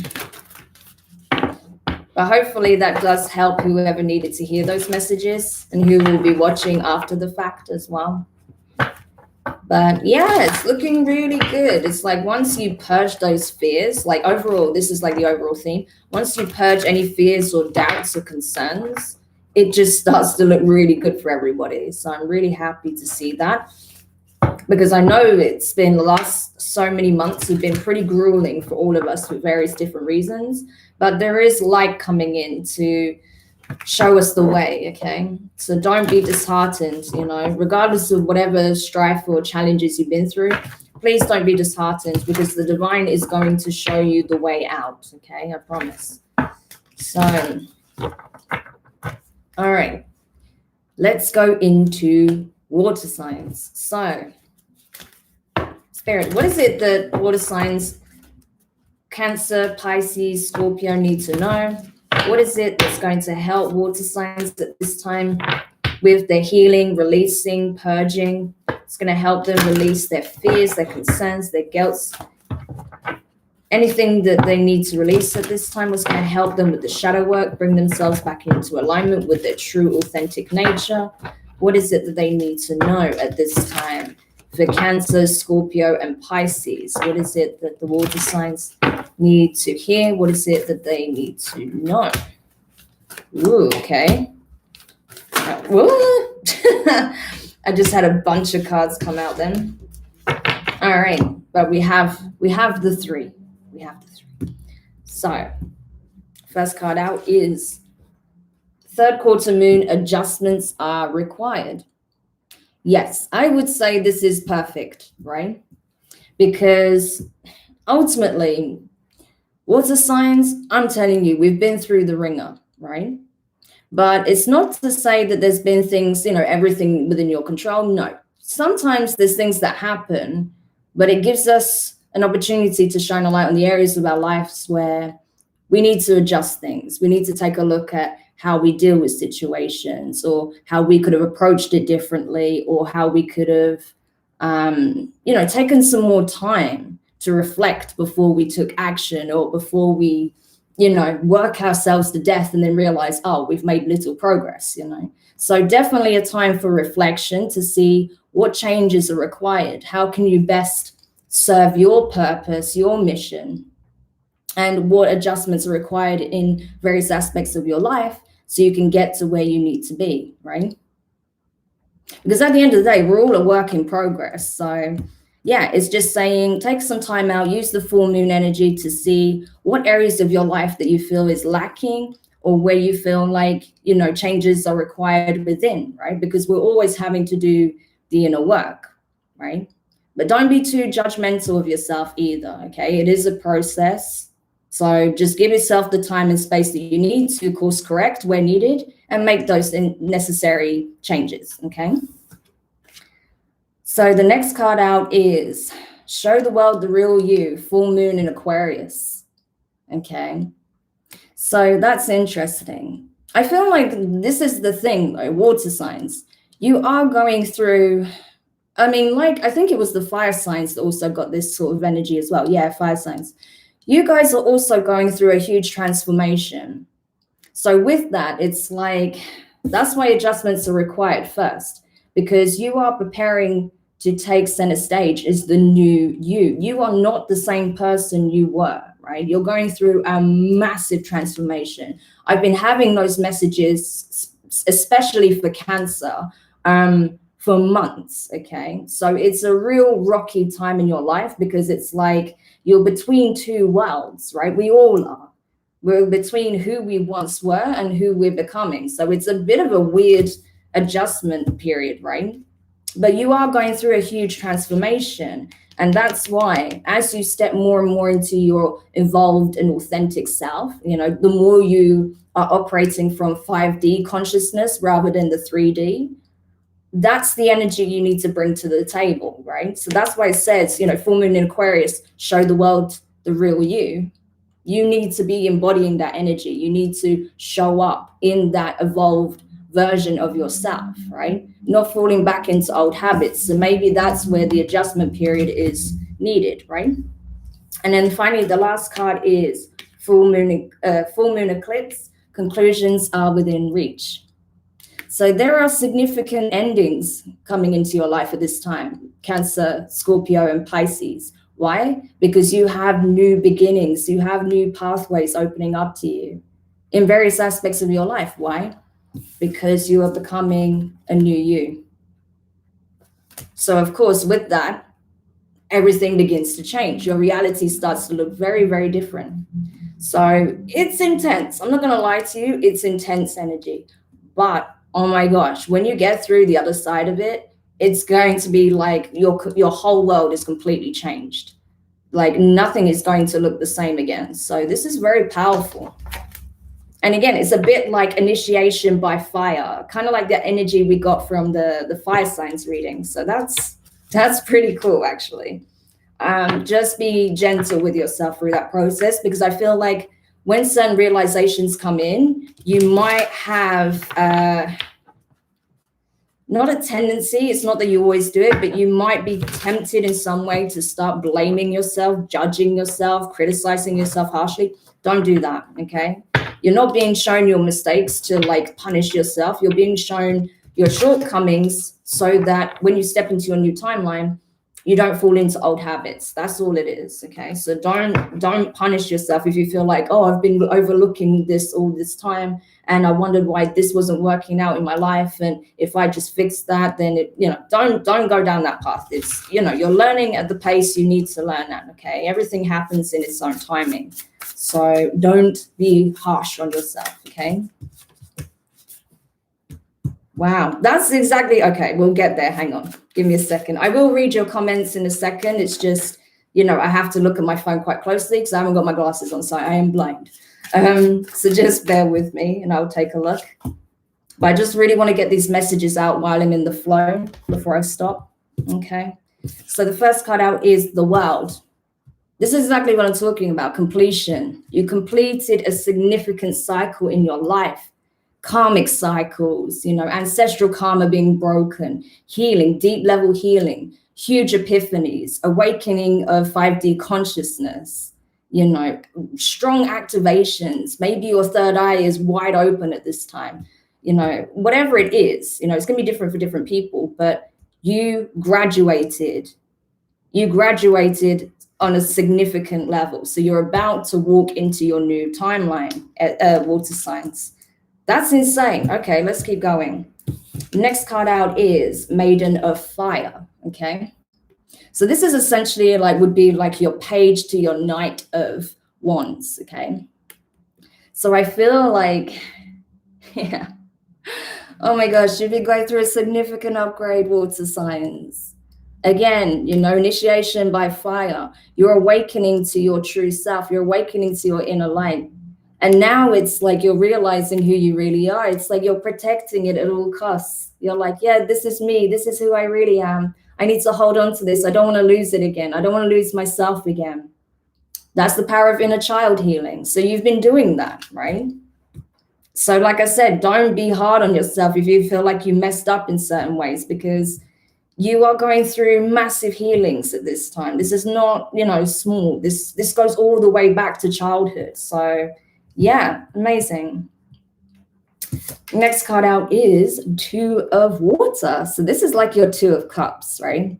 A: but hopefully that does help whoever needed to hear those messages and who will be watching after the fact as well. But yeah, it's looking really good. It's like once you purge those fears, like overall, this is like the overall theme. Once you purge any fears or doubts or concerns, it just starts to look really good for everybody. So I'm really happy to see that, because I know it's been the last so many months have been pretty grueling for all of us for various different reasons. But there is light coming in to show us the way, okay? So don't be disheartened, you know, regardless of whatever strife or challenges you've been through. Please don't be disheartened, because the divine is going to show you the way out, okay? I promise. So, all right, let's go into water signs. So, Spirit, what is it that water signs, Cancer, Pisces, Scorpio need to know? What is it that's going to help water signs at this time with their healing, releasing, purging? It's going to help them release their fears, their concerns, their guilt. Anything that they need to release at this time was going to help them with the shadow work, bring themselves back into alignment with their true, authentic nature. What is it that they need to know at this time? For Cancer, Scorpio, and Pisces, what is it that the water signs need to hear? What is it that they need to know? Ooh, okay. I just had a bunch of cards come out then. All right, but we have the three. We have the three. So, first card out is third quarter moon adjustments are required. Yes, I would say this is perfect, right? Because ultimately, Water signs, I'm telling you, we've been through the ringer, right? But it's not to say that there's been things, everything within your control. No. Sometimes there's things that happen, but it gives us an opportunity to shine a light on the areas of our lives where we need to adjust things. We need to take a look at how we deal with situations, or how we could have approached it differently, or how we could have, taken some more time to reflect before we took action, or before we work ourselves to death and then realize, oh, we've made little progress. So definitely a time for reflection to see what changes are required. How can you best serve your purpose, your mission, and what adjustments are required in various aspects of your life so you can get to where you need to be, right? Because at the end of the day, we're all a work in progress. So yeah, it's just saying, take some time out, use the full moon energy to see what areas of your life that you feel is lacking, or where you feel like, changes are required within, right? Because we're always having to do the inner work, right? But don't be too judgmental of yourself either, okay? It is a process. So just give yourself the time and space that you need to course correct where needed and make those necessary changes, okay? So the next card out is Show the World the Real You, Full Moon in Aquarius, okay? So that's interesting. I feel like this is the thing, though, water signs. You are going through, I think it was the fire signs that also got this sort of energy as well. Yeah, fire signs. You guys are also going through a huge transformation. So with that, it's like, that's why adjustments are required first, because you are preparing to take center stage as the new you. You are not the same person you were, right? You're going through a massive transformation. I've been having those messages, especially for Cancer, for months, okay? So it's a real rocky time in your life, because it's like you're between two worlds, right? We all are. We're between who we once were and who we're becoming. So it's a bit of a weird adjustment period, right? But you are going through a huge transformation. And that's why, as you step more and more into your evolved and authentic self, the more you are operating from 5D consciousness rather than the 3D, that's the energy you need to bring to the table, right? So that's why it says, full moon in Aquarius, show the world the real you. You need to be embodying that energy. You need to show up in that evolved version of yourself, right? Not falling back into old habits. So maybe that's where the adjustment period is needed, right? And then finally, the last card is full moon eclipse. Conclusions are within reach. So there are significant endings coming into your life at this time, Cancer, Scorpio, and Pisces. Why? Because you have new beginnings, you have new pathways opening up to you in various aspects of your life. Why? Because you are becoming a new you. So of course, with that, everything begins to change. Your reality starts to look very, very different. So it's intense. I'm not going to lie to you. It's intense energy. But oh my gosh, when you get through the other side of it, it's going to be like your whole world is completely changed. Like nothing is going to look the same again. So this is very powerful. And again, it's a bit like initiation by fire, kind of like the energy we got from the fire signs reading. So that's pretty cool, actually. Just be gentle with yourself through that process, because I feel like when certain realizations come in, you might have not a tendency, it's not that you always do it, but you might be tempted in some way to start blaming yourself, judging yourself, criticizing yourself harshly. Don't do that, okay? You're not being shown your mistakes to like punish yourself. You're being shown your shortcomings so that when you step into your new timeline, you don't fall into old habits. That's all it is, okay? So don't punish yourself if you feel like, oh, I've been overlooking this all this time and I wondered why this wasn't working out in my life, and if I just fix that, then it, don't go down that path. It's, you're learning at the pace you need to learn at, okay? Everything happens in its own timing. So don't be harsh on yourself, okay? Wow, that's exactly, okay, we'll get there. Hang on, give me a second. I will read your comments in a second. It's just, I have to look at my phone quite closely because I haven't got my glasses on, so I am blind. So just bear with me and I'll take a look. But I just really want to get these messages out while I'm in the flow before I stop. Okay. So the first card out is the World. This is exactly what I'm talking about, completion. You completed a significant cycle in your life, karmic cycles, ancestral karma being broken, healing, deep level healing, huge epiphanies, awakening of 5D consciousness, strong activations. Maybe your third eye is wide open at this time, whatever it is, it's going to be different for different people, but you graduated on a significant level. So you're about to walk into your new timeline, water signs. That's insane. Okay, let's keep going. Next card out is Maiden of Fire. Okay. So this is essentially would be like your page to your Knight of Wands. Okay. So I feel like, yeah. Oh my gosh, you'll be going through a significant upgrade, water signs. Again, initiation by fire. You're awakening to your true self. You're awakening to your inner light. And now it's like you're realizing who you really are. It's like you're protecting it at all costs. You're like, yeah, this is me. This is who I really am. I need to hold on to this. I don't want to lose it again. I don't want to lose myself again. That's the power of inner child healing. So you've been doing that, right? So like I said, don't be hard on yourself if you feel like you messed up in certain ways, because you are going through massive healings at this time. This is not, small. This goes all the way back to childhood. So yeah, amazing. Next card out is Two of Water. So this is like your Two of Cups, right?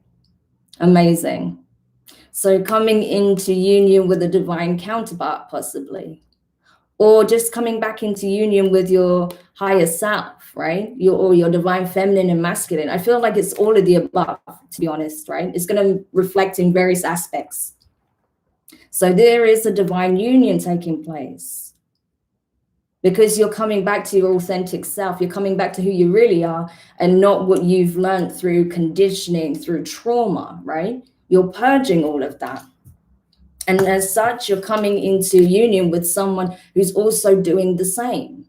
A: Amazing. So coming into union with a divine counterpart, possibly. Or just coming back into union with your higher self, right? Your divine feminine and masculine. I feel like it's all of the above, to be honest, right? It's going to reflect in various aspects. So there is a divine union taking place because you're coming back to your authentic self. You're coming back to who you really are and not what you've learned through conditioning, through trauma, right? You're purging all of that. And as such, you're coming into union with someone who's also doing the same,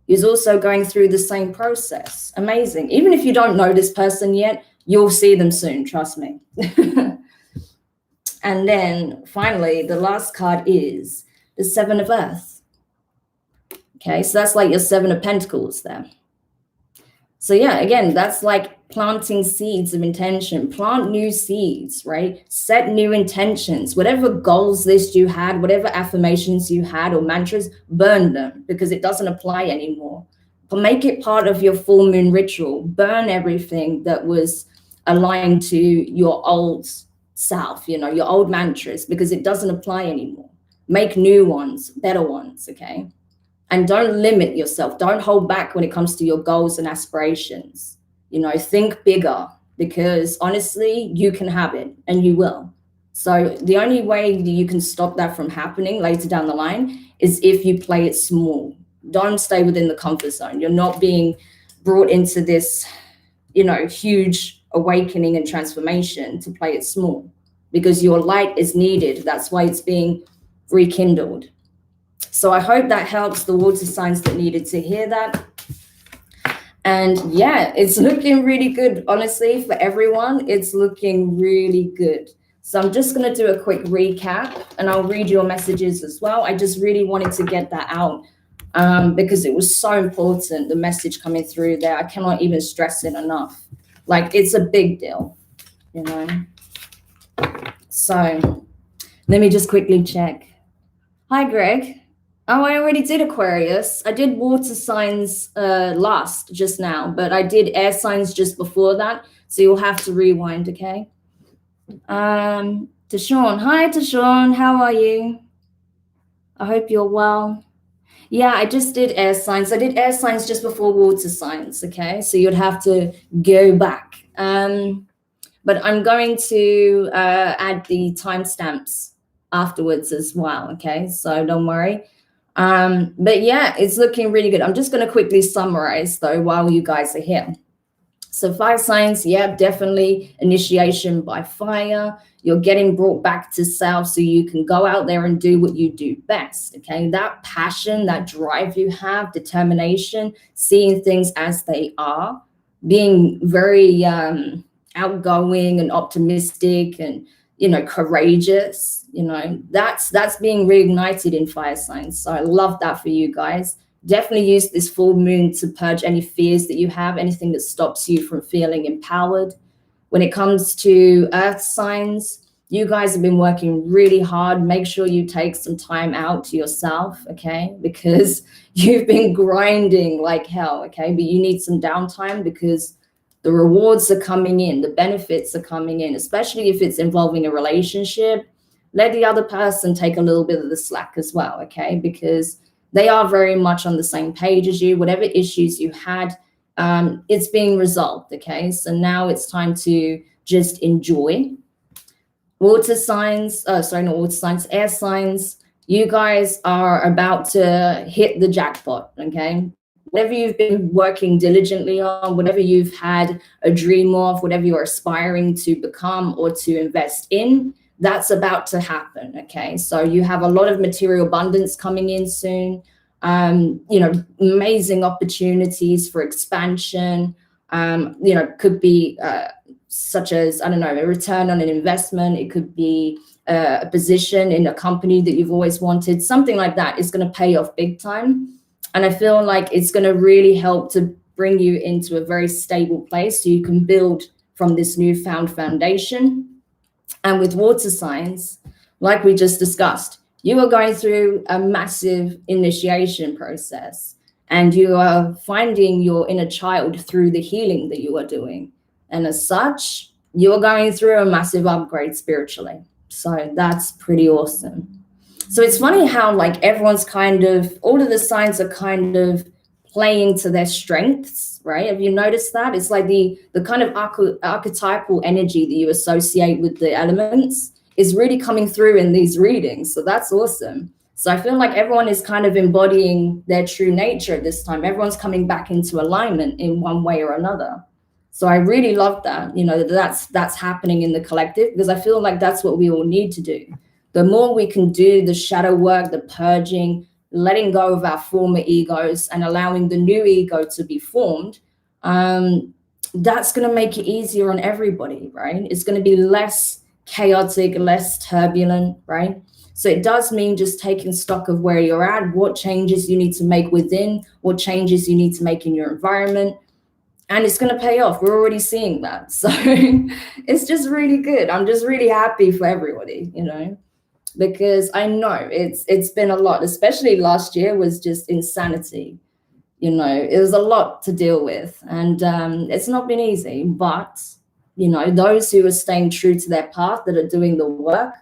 A: who's also going through the same process. Amazing. Even if you don't know this person yet, you'll see them soon, trust me. And then finally, the last card is the Seven of Earth. Okay, so that's like your Seven of Pentacles there. So yeah, again, that's like planting seeds of intention. Plant new seeds, right? Set new intentions. Whatever goals list you had, whatever affirmations you had or mantras, burn them because it doesn't apply anymore. But make it part of your full moon ritual. Burn everything that was aligned to your old self, your old mantras, because it doesn't apply anymore. Make new ones, better ones, okay? And don't limit yourself. Don't hold back when it comes to your goals and aspirations. Think bigger, because honestly, you can have it and you will. So the only way that you can stop that from happening later down the line is if you play it small. Don't stay within the comfort zone. You're not being brought into this, huge awakening and transformation to play it small, because your light is needed. That's why it's being rekindled. So I hope that helps the water signs that needed to hear that. And yeah, it's looking really good. Honestly, for everyone, it's looking really good. So I'm just going to do a quick recap and I'll read your messages as well. I just really wanted to get that out because it was so important, the message coming through there. I cannot even stress it enough. Like, it's a big deal, So let me just quickly check. Hi, Greg. Oh, I already did Aquarius. I did water signs last just now, but I did air signs just before that. So you'll have to rewind, okay? Tashawn. Hi, Tashawn. How are you? I hope you're well. Yeah, I just did air signs. I did air signs just before water signs, okay? So you'd have to go back. But I'm going to add the timestamps afterwards as well, okay? So don't worry. But yeah, it's looking really good. I'm just going to quickly summarize though while you guys are here. So fire signs, yeah, definitely initiation by fire. You're getting brought back to self so you can go out there and do what you do best. Okay. That passion, that drive you have, determination, seeing things as they are, being very outgoing and optimistic and courageous, that's being reignited in fire signs. So I love that for you guys. Definitely use this full moon to purge any fears that you have, anything that stops you from feeling empowered. When it comes to earth signs, you guys have been working really hard. Make sure you take some time out to yourself, okay? Because you've been grinding like hell, okay? But you need some downtime because the rewards are coming in, the benefits are coming in, especially if it's involving a relationship. Let the other person take a little bit of the slack as well, okay? Because they are very much on the same page as you. Whatever issues you had, it's being resolved, okay? So now it's time to just enjoy. Water signs, sorry, not water signs, air signs, you guys are about to hit the jackpot, okay? Whatever you've been working diligently on, whatever you've had a dream of, whatever you're aspiring to become or to invest in, that's about to happen, okay? So you have a lot of material abundance coming in soon, amazing opportunities for expansion, could be such as, I don't know, a return on an investment. It could be a position in a company that you've always wanted. Something like that is going to pay off big time. And I feel like it's going to really help to bring you into a very stable place so you can build from this newfound foundation. And with water signs, like we just discussed, you are going through a massive initiation process and you are finding your inner child through the healing that you are doing. And as such, you're going through a massive upgrade spiritually. So that's pretty awesome. So it's funny how like everyone's kind of, all of the signs are kind of playing to their strengths, right? Have you noticed that? It's like the kind of archetypal energy that you associate with the elements is really coming through in these readings. So that's awesome. So I feel like everyone is kind of embodying their true nature at this time. Everyone's coming back into alignment in one way or another. So I really love that, that's happening in the collective, because I feel like that's what we all need to do. The more we can do the shadow work, the purging, letting go of our former egos and allowing the new ego to be formed, that's going to make it easier on everybody, right? It's going to be less chaotic, less turbulent, right? So it does mean just taking stock of where you're at, what changes you need to make within, what changes you need to make in your environment. And it's going to pay off. We're already seeing that. So it's just really good. I'm just really happy for everybody, because I know it's been a lot, especially last year was just insanity. It was a lot to deal with, and it's not been easy, but those who are staying true to their path, that are doing the work,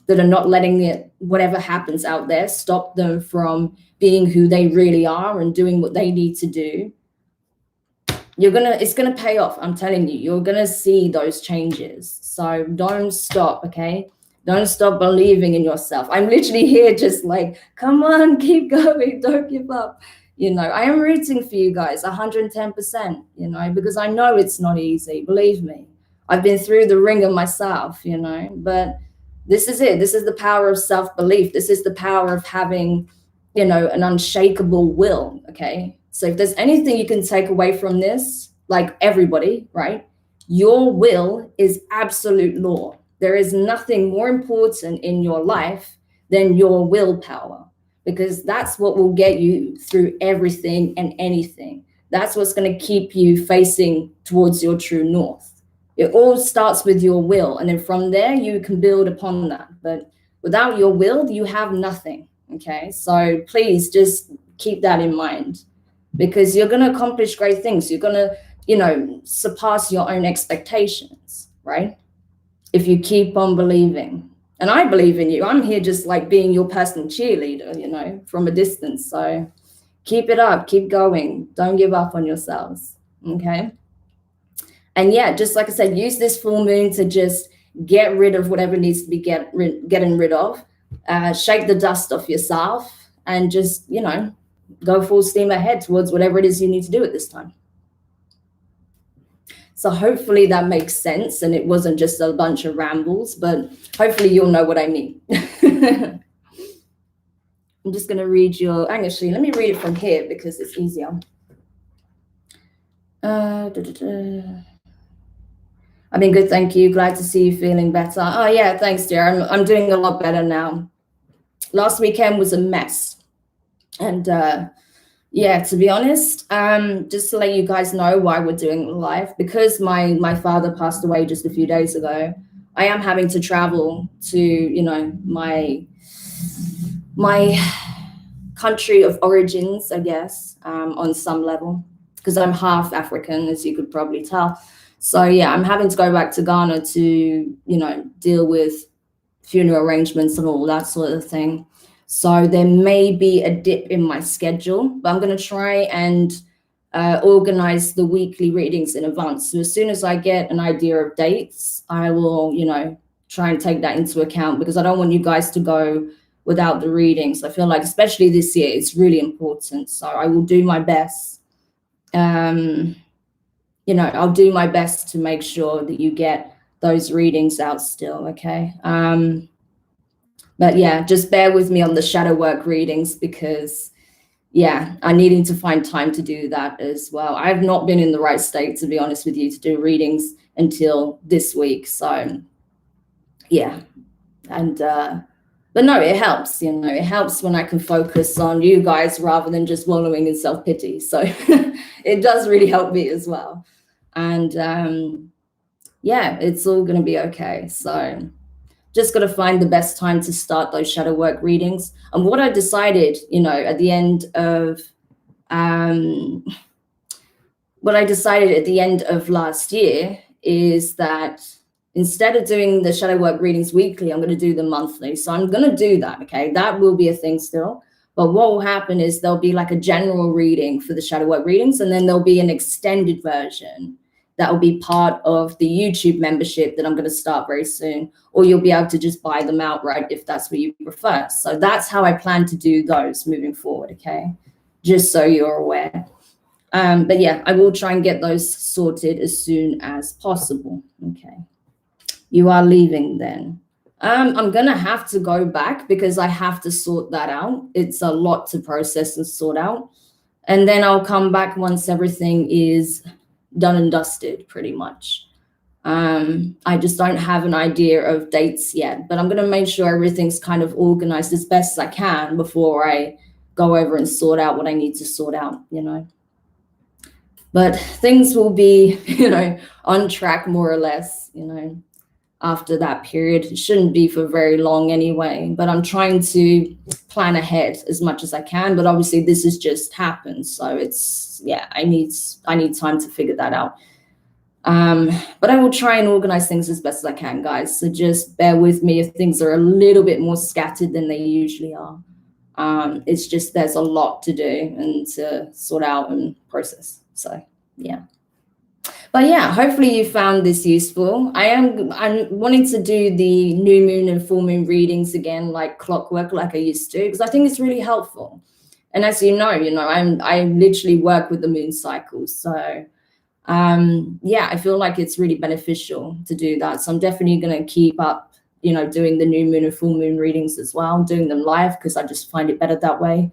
A: that are not letting it, whatever happens out there, stop them from being who they really are and doing what they need to do, it's gonna pay off. I'm telling you, you're gonna see those changes. So don't stop, okay? Don't stop believing in yourself. I'm literally here just like, come on, keep going, don't give up. I am rooting for you guys 110%, because I know it's not easy, believe me. I've been through the ringer myself, but this is it. This is the power of self-belief. This is the power of having, an unshakable will, okay? So if there's anything you can take away from this, like everybody, right? Your will is absolute law. There is nothing more important in your life than your willpower, because that's what will get you through everything and anything. That's what's going to keep you facing towards your true north. It all starts with your will. And then from there, you can build upon that. But without your will, you have nothing. Okay. So please just keep that in mind, because you're going to accomplish great things. You're going to, surpass your own expectations, right? If you keep on believing. And I believe in you. I'm here just like being your personal cheerleader, from a distance. So keep it up, keep going. Don't give up on yourselves, okay? And yeah, just like I said, use this full moon to just get rid of whatever needs to be getting rid of. Shake the dust off yourself and just, go full steam ahead towards whatever it is you need to do at this time. So hopefully that makes sense and it wasn't just a bunch of rambles, but hopefully you'll know what I mean. I'm just going to read actually, let me read it from here because it's easier. I've been good, thank you. Glad to see you feeling better. Oh yeah, thanks, dear. I'm doing a lot better now. Last weekend was a mess. And yeah, to be honest, just to let you guys know why we're doing live, because my father passed away just a few days ago, I am having to travel to, you know, my country of origins, I guess, on some level, because I'm half African, as you could probably tell. So yeah, I'm having to go back to Ghana to, you know, deal with funeral arrangements and all that sort of thing. So there may be a dip in my schedule, but I'm going to try and organize the weekly readings in advance. So as soon as I get an idea of dates, I will, you know, try and take that into account, because I don't want you guys to go without the readings. I feel like, especially this year, it's really important. So I will do my best. You know, I'll do my best to make sure that you get those readings out still, okay? But yeah, just bear with me on the shadow work readings, because yeah, I needing to find time to do that as well. I've not been in the right state, to be honest with you, to do readings until this week. So yeah, and but no, it helps, you know, it helps when I can focus on you guys rather than just wallowing in self-pity. So it does really help me as well. And yeah, it's all going to be okay. So just got to find the best time to start those shadow work readings. And what I decided, you know, at the end of last year is that instead of doing the shadow work readings weekly, I'm going to do them monthly. So I'm going to do that. Okay, that will be a thing still. But what will happen is there'll be like a general reading for the shadow work readings, and then there'll be an extended version that will be part of the YouTube membership that I'm going to start very soon, or you'll be able to just buy them outright if that's what you prefer. So that's how I plan to do those moving forward, okay? Just so you're aware. But yeah, I will try and get those sorted as soon as possible, okay? You are leaving then. I'm going to have to go back because I have to sort that out. It's a lot to process and sort out. And then I'll come back once everything is done and dusted, pretty much. I just don't have an idea of dates yet, but I'm going to make sure everything's kind of organized as best as I can before I go over and sort out what I need to sort out, you know. But things will be, you know, on track more or less, you know, after that period. It shouldn't be for very long anyway, but I'm trying to plan ahead as much as I can. But obviously this has just happened, so it's, yeah, I need time to figure that out. But I will try and organize things as best as I can, guys. So just bear with me if things are a little bit more scattered than they usually are. It's just there's a lot to do and to sort out and process. So yeah. But yeah, hopefully you found this useful. I'm wanting to do the new moon and full moon readings again, like clockwork, like I used to, because I think it's really helpful. And as you know, I literally work with the moon cycles. So yeah, I feel like it's really beneficial to do that. So I'm definitely going to keep up, you know, doing the new moon and full moon readings as well, doing them live because I just find it better that way.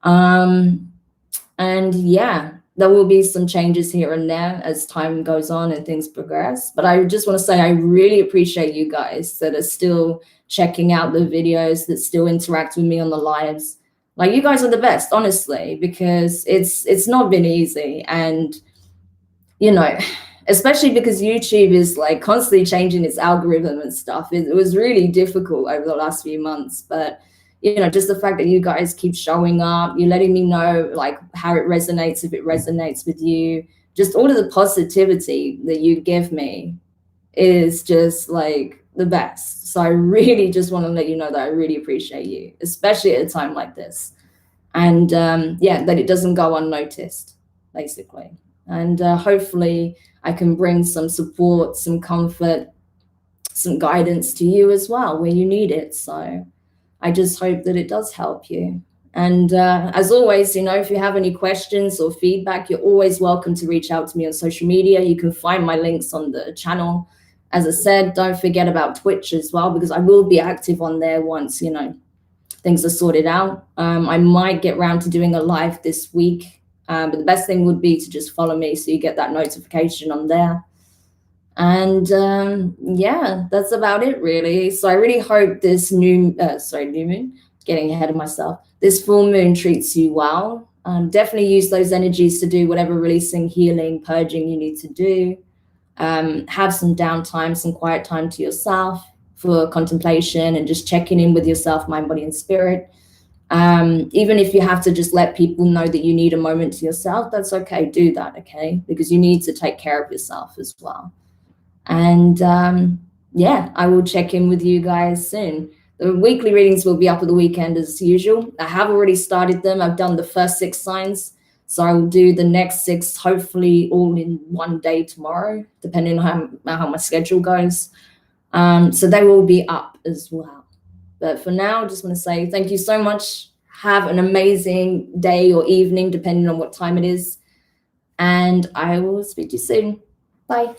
A: And yeah, there will be some changes here and there as time goes on and things progress. But I just want to say I really appreciate you guys that are still checking out the videos, that still interact with me on the lives. Like, you guys are the best, honestly, because it's not been easy. And, you know, especially because YouTube is like constantly changing its algorithm and stuff. It was really difficult over the last few months. But you know, just the fact that you guys keep showing up, you're letting me know like how it resonates, if it resonates with you, just all of the positivity that you give me is just like the best. So I really just want to let you know that I really appreciate you, especially at a time like this. And yeah, that it doesn't go unnoticed, basically. And hopefully I can bring some support, some comfort, some guidance to you as well where you need it. So I just hope that it does help you. And as always, if you have any questions or feedback, you're always welcome to reach out to me on social media. You can find my links on the channel. As I said, don't forget about Twitch as well, because I will be active on there once, things are sorted out. I might get around to doing a live this week, but the best thing would be to just follow me so you get that notification on there. And yeah, that's about it really. So I really hope this new moon, getting ahead of myself, this full moon treats you well. Definitely use those energies to do whatever releasing, healing, purging you need to do. Have some downtime, some quiet time to yourself for contemplation and just checking in with yourself, mind, body, and spirit. Even if you have to just let people know that you need a moment to yourself, that's okay. Do that, okay? Because you need to take care of yourself as well. And yeah, I will check in with you guys soon. The weekly readings will be up at the weekend as usual. I have already started them. I've done the first 6 signs. So I will do the next 6, hopefully all in one day tomorrow, depending on how my schedule goes. So they will be up as well. But for now, I just want to say thank you so much. Have an amazing day or evening, depending on what time it is. And I will speak to you soon. Bye.